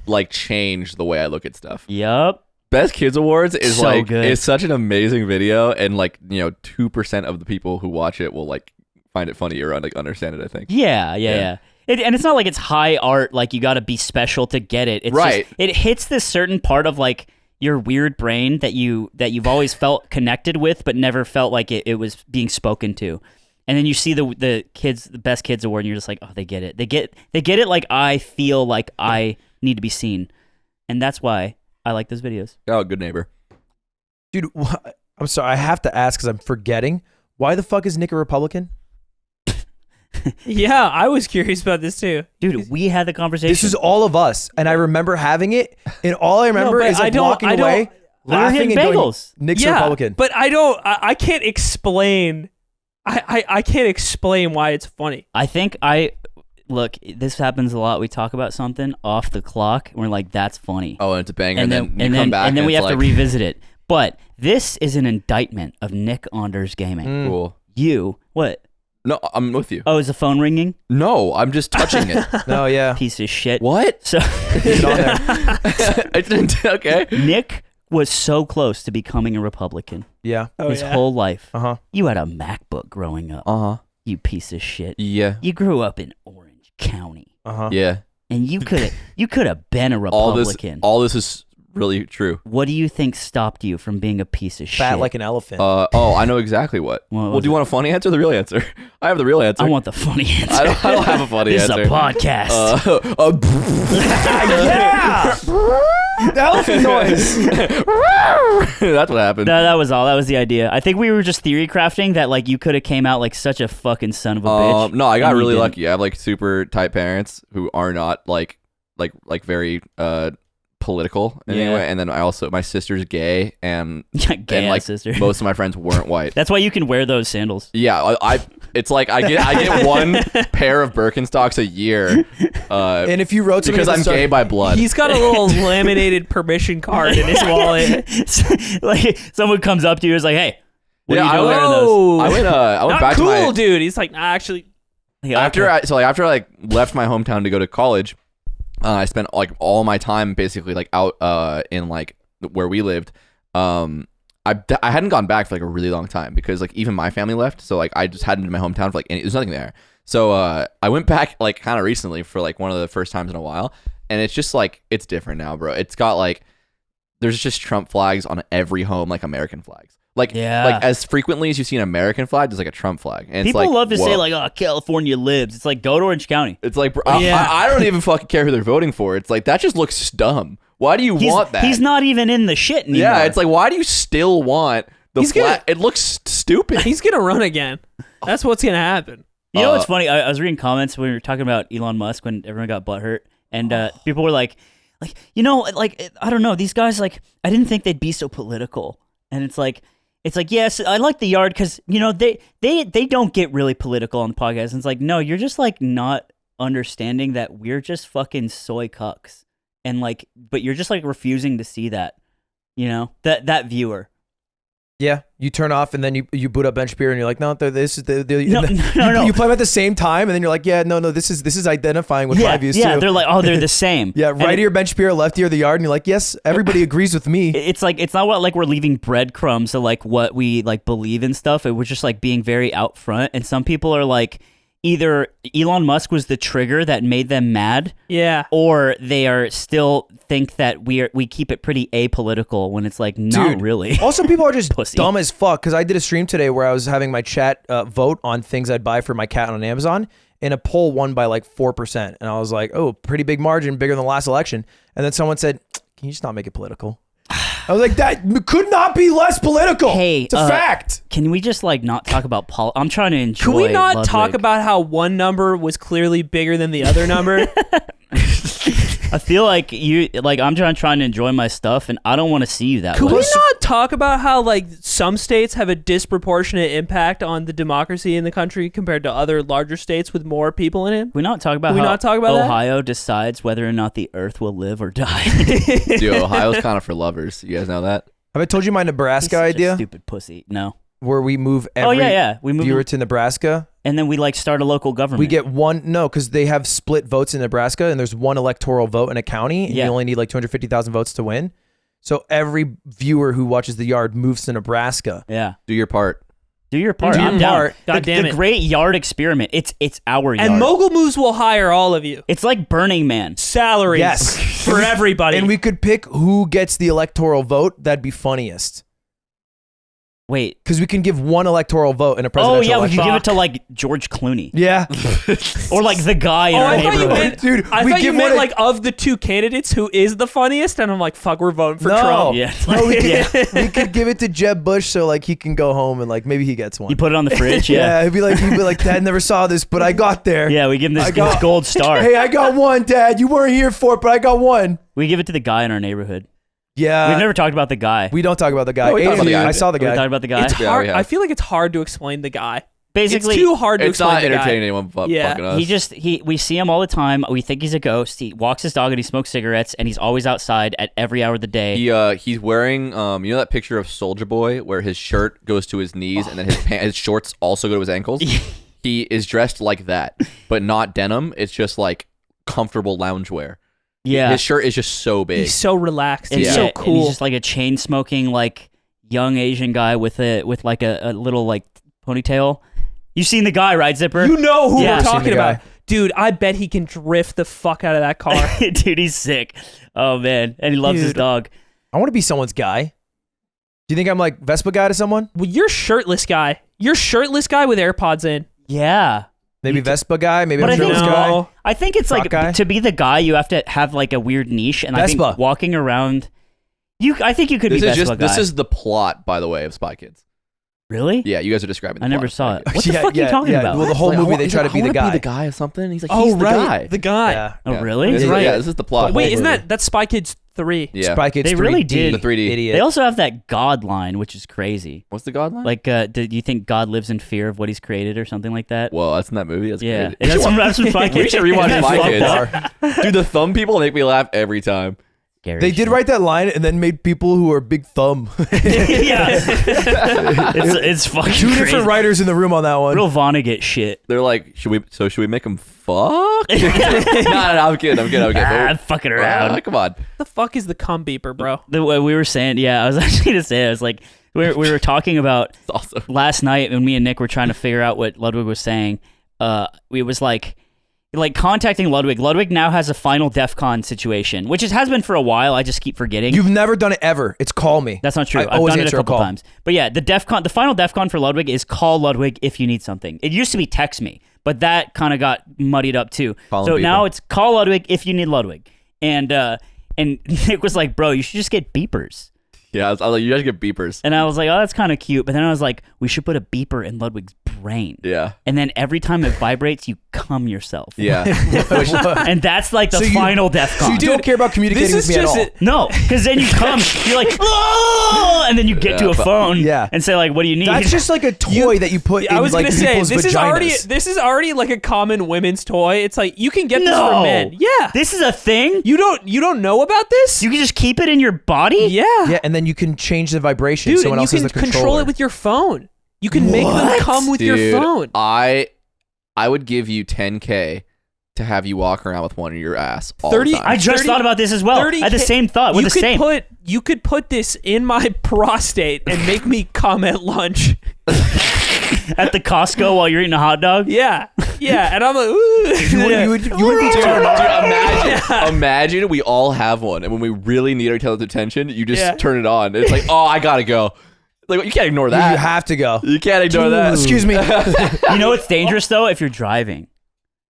like changed the way I look at stuff. Yup. Best Kids Awards is So like good. it's such an amazing video, and like 2% of the people who watch it will like find it funny or like understand it. I think. Yeah. Yeah. And it's not like it's high art, like you got to be special to get it. It's Right. Just, it hits this certain part of like your weird brain that you've always felt connected with, but never felt like it was being spoken to. And then you see the Best Kids Award, and you're just like, oh, they get it. They get it. Like I feel like I need to be seen, and that's why I like those videos. Oh, Good Neighbor. Dude, I'm sorry. I have to ask because I'm forgetting. Why the fuck is Nick a Republican? Yeah, I was curious about this too. Dude, we had the conversation. This is all of us, and I remember having it, and all I remember but is like walking I don't- away, laughing and going, bagels. Nick's a Yeah, Republican. but I can't explain. I can't explain why it's funny. I think look. This happens a lot. We talk about something off the clock, and we're like, "That's funny," Oh, and it's a banger, and and then then you come back, and then we it's have to like, revisit it. But this is an indictment of Nick Anders Gaming. Cool. You what? No, I'm with you. Oh, is the phone ringing? No, I'm just touching it. No, yeah. Piece of shit. What? So Get on there. I didn't. Okay. Nick was so close to becoming a Republican Yeah. his whole life. Uh-huh. You had a MacBook growing up. Uh huh. You piece of shit. Yeah. You grew up in Orange County, Uh-huh. Yeah. and you could have been a Republican. All this is really true. What do you think stopped you from being a piece of Fat shit? like an elephant. I know exactly what. What Well, was do you want a funny answer or the real answer? I have the real answer. I want the funny answer. I don't have a funny this answer. is a podcast. yeah. The elephant noise. That's what happened. No, that was all. That was the idea. I think we were just theory crafting that like you could have came out like such a fucking son of a bitch. No, I got and you really didn't. lucky. I have like super tight parents who are not like very political in any Yeah. way. And then my sister's gay, and Gay and ass like sister. most of my friends weren't white. That's why you can wear those sandals. Yeah, it's like I get one pair of Birkenstocks a year, And if you wrote something because at the I'm start- gay by blood. He's got a little laminated permission card in his wallet. Like someone comes up to you and is like, "Hey, what Yeah, are you I doing wearing those?" Oh, I went not back cool, to my dude. He's like, nah, actually, Like, after okay. I like left my hometown to go to college. I spent like all my time basically like out in like where we lived. I hadn't gone back for like a really long time because like even my family left, so like I just hadn't been in my hometown for like there's nothing there. So I went back like kind of recently for like one of the first times in a while, and it's just like it's different now, bro. It's got like there's just Trump flags on every home, like American flags. Like Yeah. like as frequently as you see an American flag, there's like a Trump flag. And People it's like, love to say whoa. like, "Oh, California libs." It's like go to Orange County. It's like, bro, Yeah. I don't even fucking care who they're voting for. It's like, that just looks dumb. Why do you want that? He's not even in the shit anymore. Yeah, it's like, why do you still want the He's flag? gonna- It looks stupid. he's gonna run again. That's what's gonna happen. You know what's funny? I was reading comments when we were talking about Elon Musk when everyone got butthurt, and people were like, you know, like I don't know, these guys like I didn't think they'd be so political, and it's like yes, I like the Yard because you know they don't get really political on the podcast. And it's like no, you're just like not understanding that we're just fucking soy cucks, and like, but you're just like refusing to see that, you know, that viewer. Yeah, you turn off and then you boot up bench beer and you're like, no, this is the no. You play them at the same time and then you're like, yeah, no, this is identifying with my views too. Yeah, they're like, oh, they're the same. Yeah, right ear bench beer, left ear the yard, and you're like, yes, everybody agrees with me. It's like, it's not what like we're leaving breadcrumbs to like what we like believe in stuff. It was just like being very out front, and some people are like, either Elon Musk was the trigger that made them mad, or they are still think that we keep it pretty apolitical when it's like not really. Also, people are just Pussy. dumb as fuck, because I did a stream today where I was having my chat vote on things I'd buy for my cat on Amazon, and a poll won by like 4%, and I was like, oh, pretty big margin, bigger than the last election. And then someone said, can you just not make it political? I was like, that could not be less political. Hey, it's a fact. Can we just like not talk about I'm trying to enjoy. Can we not Ludwig. talk about how one number was clearly bigger than the other number? I feel like I'm trying to enjoy my stuff, and I don't want to see you that Could way. we not talk about how like some states have a disproportionate impact on the democracy in the country compared to other larger states with more people in it? Can we not talk about Can we how not talk about that? Ohio decides whether or not the earth will live or die? Dude, Ohio's kind of for lovers. You guys know that? Have I told you my Nebraska He's such a idea? stupid pussy. No. Where we move every We move viewer to Nebraska. and then we like start a local government. We get because they have split votes in Nebraska, and there's one electoral vote in a county, and you only need like 250,000 votes to win. So every viewer who watches The Yard moves to Nebraska. Yeah. Do your part. Do your part. Do your I'm down. part. God damn the it. great yard experiment. It's our yard. And Mogul Moves will hire all of you. It's like Burning Man. Salaries. Yes. For everybody. And we could pick who gets the electoral vote. That'd be funniest. Wait. Because we can give one electoral vote in a Oh presidential yeah, we election. could give it to like George Clooney. Yeah. Or like the guy in our I thought you neighborhood. meant, Dude, I we thought you give meant one- like of the two candidates who is the funniest, and I'm like, fuck, we're voting for No. Trump. Yeah. No, we could, Yeah. we could give it to Jeb Bush so like he can go home and like maybe he gets one. You put it on the fridge. yeah, Yeah. he'd be like, Dad never saw this, but I got there. Yeah, we give him I this got- gold star. Hey, I got one, Dad. You weren't here for it, but I got one. We give it to the guy in our neighborhood. Yeah. We've never talked about the guy. We don't talk about the guy. No, we talk about the guy. I saw the We guy. talked about the guy. It's Yeah, hard. we have. I feel like it's hard to explain the guy. Basically, It's too hard to It's explain not the guy. entertaining anyone but Yeah. fucking us. we see him all the time. We think he's a ghost. He walks his dog and he smokes cigarettes, and he's always outside at every hour of the day. He's wearing you know that picture of Soldier Boy where his shirt goes to his knees and then his shorts also go to his ankles. He is dressed like that, but not denim. It's just like comfortable loungewear. Yeah, His shirt is just so big. He's so relaxed. and He's yeah. so and cool. he's just like a chain smoking like young Asian guy with like a little like ponytail. You've seen the guy, right, Zipper? You know who Yeah. we're I've seen talking the guy. about. Dude, I bet he can drift the fuck out of that car. Dude, he's sick. Oh man, and he loves his Dude. dog. I want to be someone's guy. Do you think I'm like Vespa guy to someone? Well, you're shirtless guy. You're shirtless guy with AirPods in. Yeah. Maybe Vespa guy. Maybe But I'm I think- shirtless guy. No. I think it's like Rock guy? to be the guy, you have to have like a weird niche, and I Vespa. think walking around, I think you could be Vespa guy. This is the plot, by the way, of Spy Kids. Really? Yeah, you guys are describing. The I never plot of saw Spy it. Kids. What the fuck are you talking about? Well, the whole Like, movie I they want- try he's to be like, the I wanna guy. Be the guy or something. He's like, he's the guy. The guy. Yeah. Oh, Yeah. really? This is, Right. yeah, this is the plot. Wait, isn't that's Spy Kids 3? Yeah. Spy Kids They 3D. really did. The 3D. Idiot. They also have that God line, which is crazy. What's the God line? Like, do you think God lives in fear of what he's created or something like that? Whoa, that's in that movie. That's Yeah. crazy. That's some Spy We Kids. should rewatch That's Spy fucked Kids. up. Dude, the thumb people make me laugh every time. Scary They did shit. write that line and then made people who are big thumb. Yeah. it's fucking Two crazy. different writers in the room on that one. Real Vonnegut shit. They're like, should we make them fuck? no, I'm kidding. I'm fucking around. Come on. The fuck is the cum beeper, bro? The way we were saying, yeah, I was actually gonna say, I was like, we were talking about It's awesome. last night when me and Nick were trying to figure out what Ludwig was saying. It was like contacting Ludwig. Ludwig now has a final DEF CON situation, which has been for a while. I just keep forgetting. You've never done it ever. It's call me. That's not true. I I've always done it a answer couple call. times. But yeah, the final DEF CON for Ludwig is call Ludwig if you need something. It used to be text me, but that kind of got muddied up too. Call So him now beeper. it's call Ludwig if you need Ludwig. And Nick was like, bro, you should just get beepers. Yeah, I was like, you guys get beepers. And I was like, oh, that's kind of cute. But then I was like, we should put a beeper in Ludwig's brain. Yeah. And then every time it vibrates, you cum yourself. Yeah. And that's like the final DEF CON. So you don't care about communicating with me at all. No, because then you come, you're like, oh, and then you get to a phone and say like, what do you need? That's just like a toy that you put in like people's vaginas. This is already like a common women's toy. It's like you can get this for men. Yeah. This is a thing? You don't know about this? You can just keep it in your body? Yeah. Yeah, and then you can change the vibration. Dude, Someone and else you has can the control it with your phone. You can make them come with your phone. I would give you 10K to have you walk around with one in your ass all 30 the time. I just thought about this as well. I had the same thought. With the same. You could put this in my prostate and make me come at lunch. At the Costco while you're eating a hot dog? Yeah. Yeah. And I'm like, ooh. You would be turned on. Imagine we all have one, and when we really need each other's attention, you just turn it on. It's like, oh, I gotta go. Like, you can't ignore that. You have to go. You can't ignore that. Excuse me. You know what's dangerous though? If you're driving.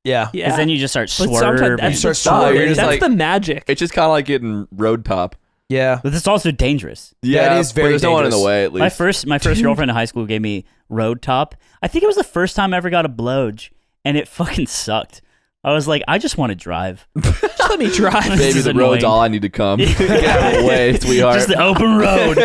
Yeah. Because then you just start But swerving. that's start swerving. That's the magic. It's just kind of like getting road top. Yeah. But it's also dangerous. Yeah, that is very but there's no one in the dangerous. way, at least. My first girlfriend in high school gave me road top. I think it was the first time I ever got a blowj, and it fucking sucked. I was like, I just want to drive. Just let me drive. Baby, the road's all I need to come. Get out of the way, sweetheart. Just the open road.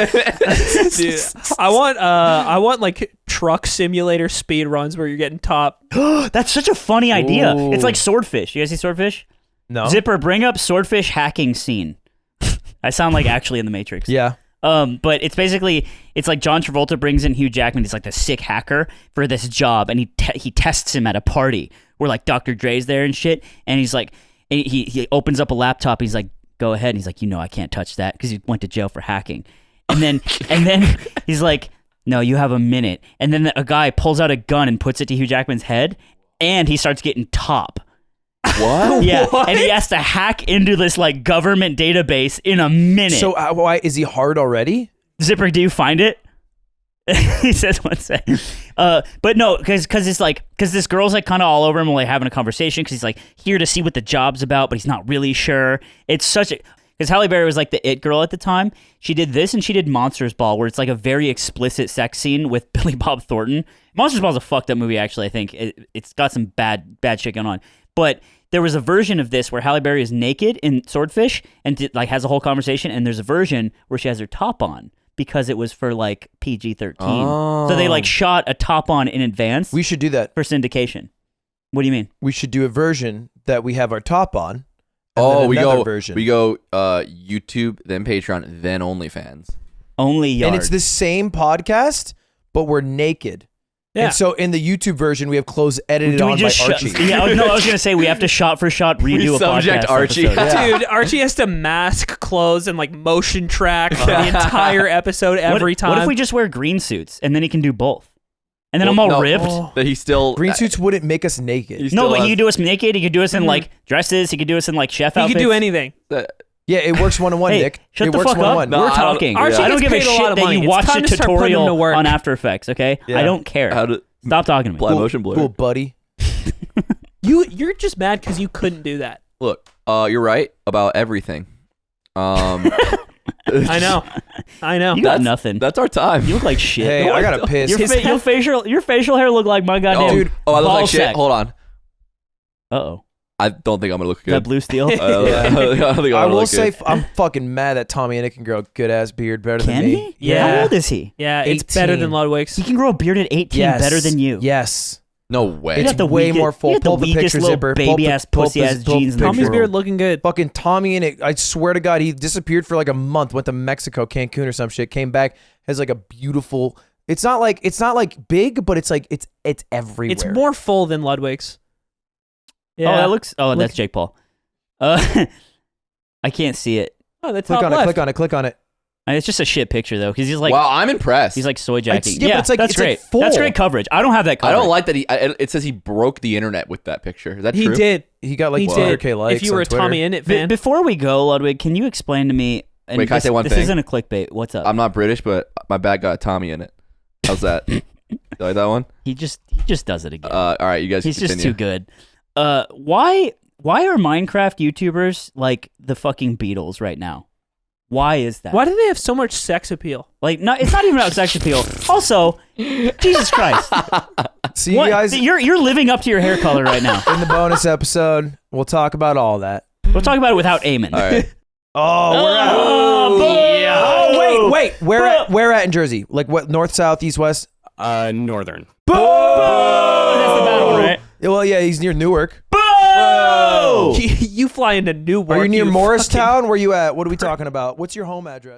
Dude, I want like truck simulator speed runs where you're getting top. That's such a funny idea. Ooh. It's like Swordfish. You guys see Swordfish? No. Zipper, bring up Swordfish hacking scene. I sound like actually in the Matrix. Yeah. But it's basically, it's like John Travolta brings in Hugh Jackman. He's like the sick hacker for this job, and he tests him at a party where like Dr. Dre's there and shit. And he's like, and he opens up a laptop. He's like, go ahead. And he's like, I can't touch that because he went to jail for hacking. And then he's like, no, you have a minute. And then a guy pulls out a gun and puts it to Hugh Jackman's head, and he starts getting top. What? Yeah, What? and he has to hack into this like government database in a minute. So why is he hard already? Zipper, do you find it? He says one second. But no, because this girl's like kind of all over him, like having a conversation because he's like here to see what the job's about, but he's not really sure. It's such a because Halle Berry was like the it girl at the time. She did this and she did Monsters Ball, where it's like a very explicit sex scene with Billy Bob Thornton. Monsters Ball is a fucked up movie, actually. I think it's got some bad shit going on, but there was a version of this where Halle Berry is naked in Swordfish and like has a whole conversation, and there's a version where she has her top on because it was for like PG-13. So they like shot a top on in advance. We should do that. For syndication. What do you mean? We should do a version that we have our top on. We go version. YouTube, then Patreon, then OnlyFans. Only Yard. And it's the same podcast, but we're naked. Yeah. And so in the YouTube version, we have clothes edited on by Archie. Yeah, no, I was going to say we have to shot for shot redo a Subject podcast Archie. episode. Yeah. Dude, Archie has to mask clothes and like motion track the entire episode every time. What if we just wear green suits and then he can do both? And then I'm all ripped. That he still Green suits wouldn't make us naked. No, but he could do us naked. He could do us in like dresses. He could do us in like chef He outfits. could do anything. Yeah, it works one-on-one, Hey, Nick. shut it the works fuck up. one-on-one. No, We're I don't- talking. Archie I don't gets give a paid a lot shit of that money. you It's watched time a to start putting him to tutorial work. on After Effects, okay? Yeah. I don't care. How to Stop talking to me. apply motion blur. Cool, buddy. You're just mad because you couldn't do that. Look, you're right about everything. I know. You got nothing. That's our time. You look like shit. Hey, I gotta piss. Your facial hair look like my goddamn dude. Oh, I look ball like shit. sack. Hold on. Uh-oh. I don't think I'm gonna look Is that good. blue steel? I don't think I I'm will look say good. I'm fucking mad that Tommy Anick can grow a good ass beard better Can than me. he? Yeah. How old is he? Yeah, it's better 18. than Ludwig's. He can grow a beard at 18 Yes. better than you. Yes. No way. You It's got the way weakest- more full. you got the Pull the weakest picture little zipper. baby-ass, pussy-ass jeans in the Tommy's world. beard looking good. Fucking Tommy Anick, I swear to God, he disappeared for like a month, went to Mexico, Cancun or some shit, came back, has like a beautiful, it's not like big, but it's like, it's everywhere. It's more full than Ludwig's. Oh, that looks. Oh, that's Jake Paul. I can't see it. Oh, the Click top on it, left. click on it. It's just a shit picture though, because he's like, wow, I'm impressed. he's like soy jacking. yeah, but it's like- that's it's like great. full. That's great coverage. I don't have that I coverage. don't like that it says he broke the internet with that picture. Is that He true? did. He got like He 200K did. likes If you were on a Twitter. Tommy Innit fan. Before we go, Ludwig, can you explain to me? And Wait, can I say one this thing? isn't a clickbait. What's up? I'm not British, but my bag got a Tommy in it. How's that? You like that one? He just does it again. All right, you guys. He's continue. just too good. Why are Minecraft YouTubers like the fucking Beatles right now? Why is that? Why do they have so much sex appeal? Like, it's not even about sex appeal. Also, Jesus Christ. See you guys You're living up to your hair color right now. in the bonus episode. We'll talk about all that. We'll talk about it without Eamon. All right. Wait. Where at in Jersey? Like what? North, south, east, west? Northern. That's the bad one, right? Well, yeah, he's near Newark. Boo! You fly into Newark. Are you near you Morristown? Where you at? What are we talking about? What's your home address?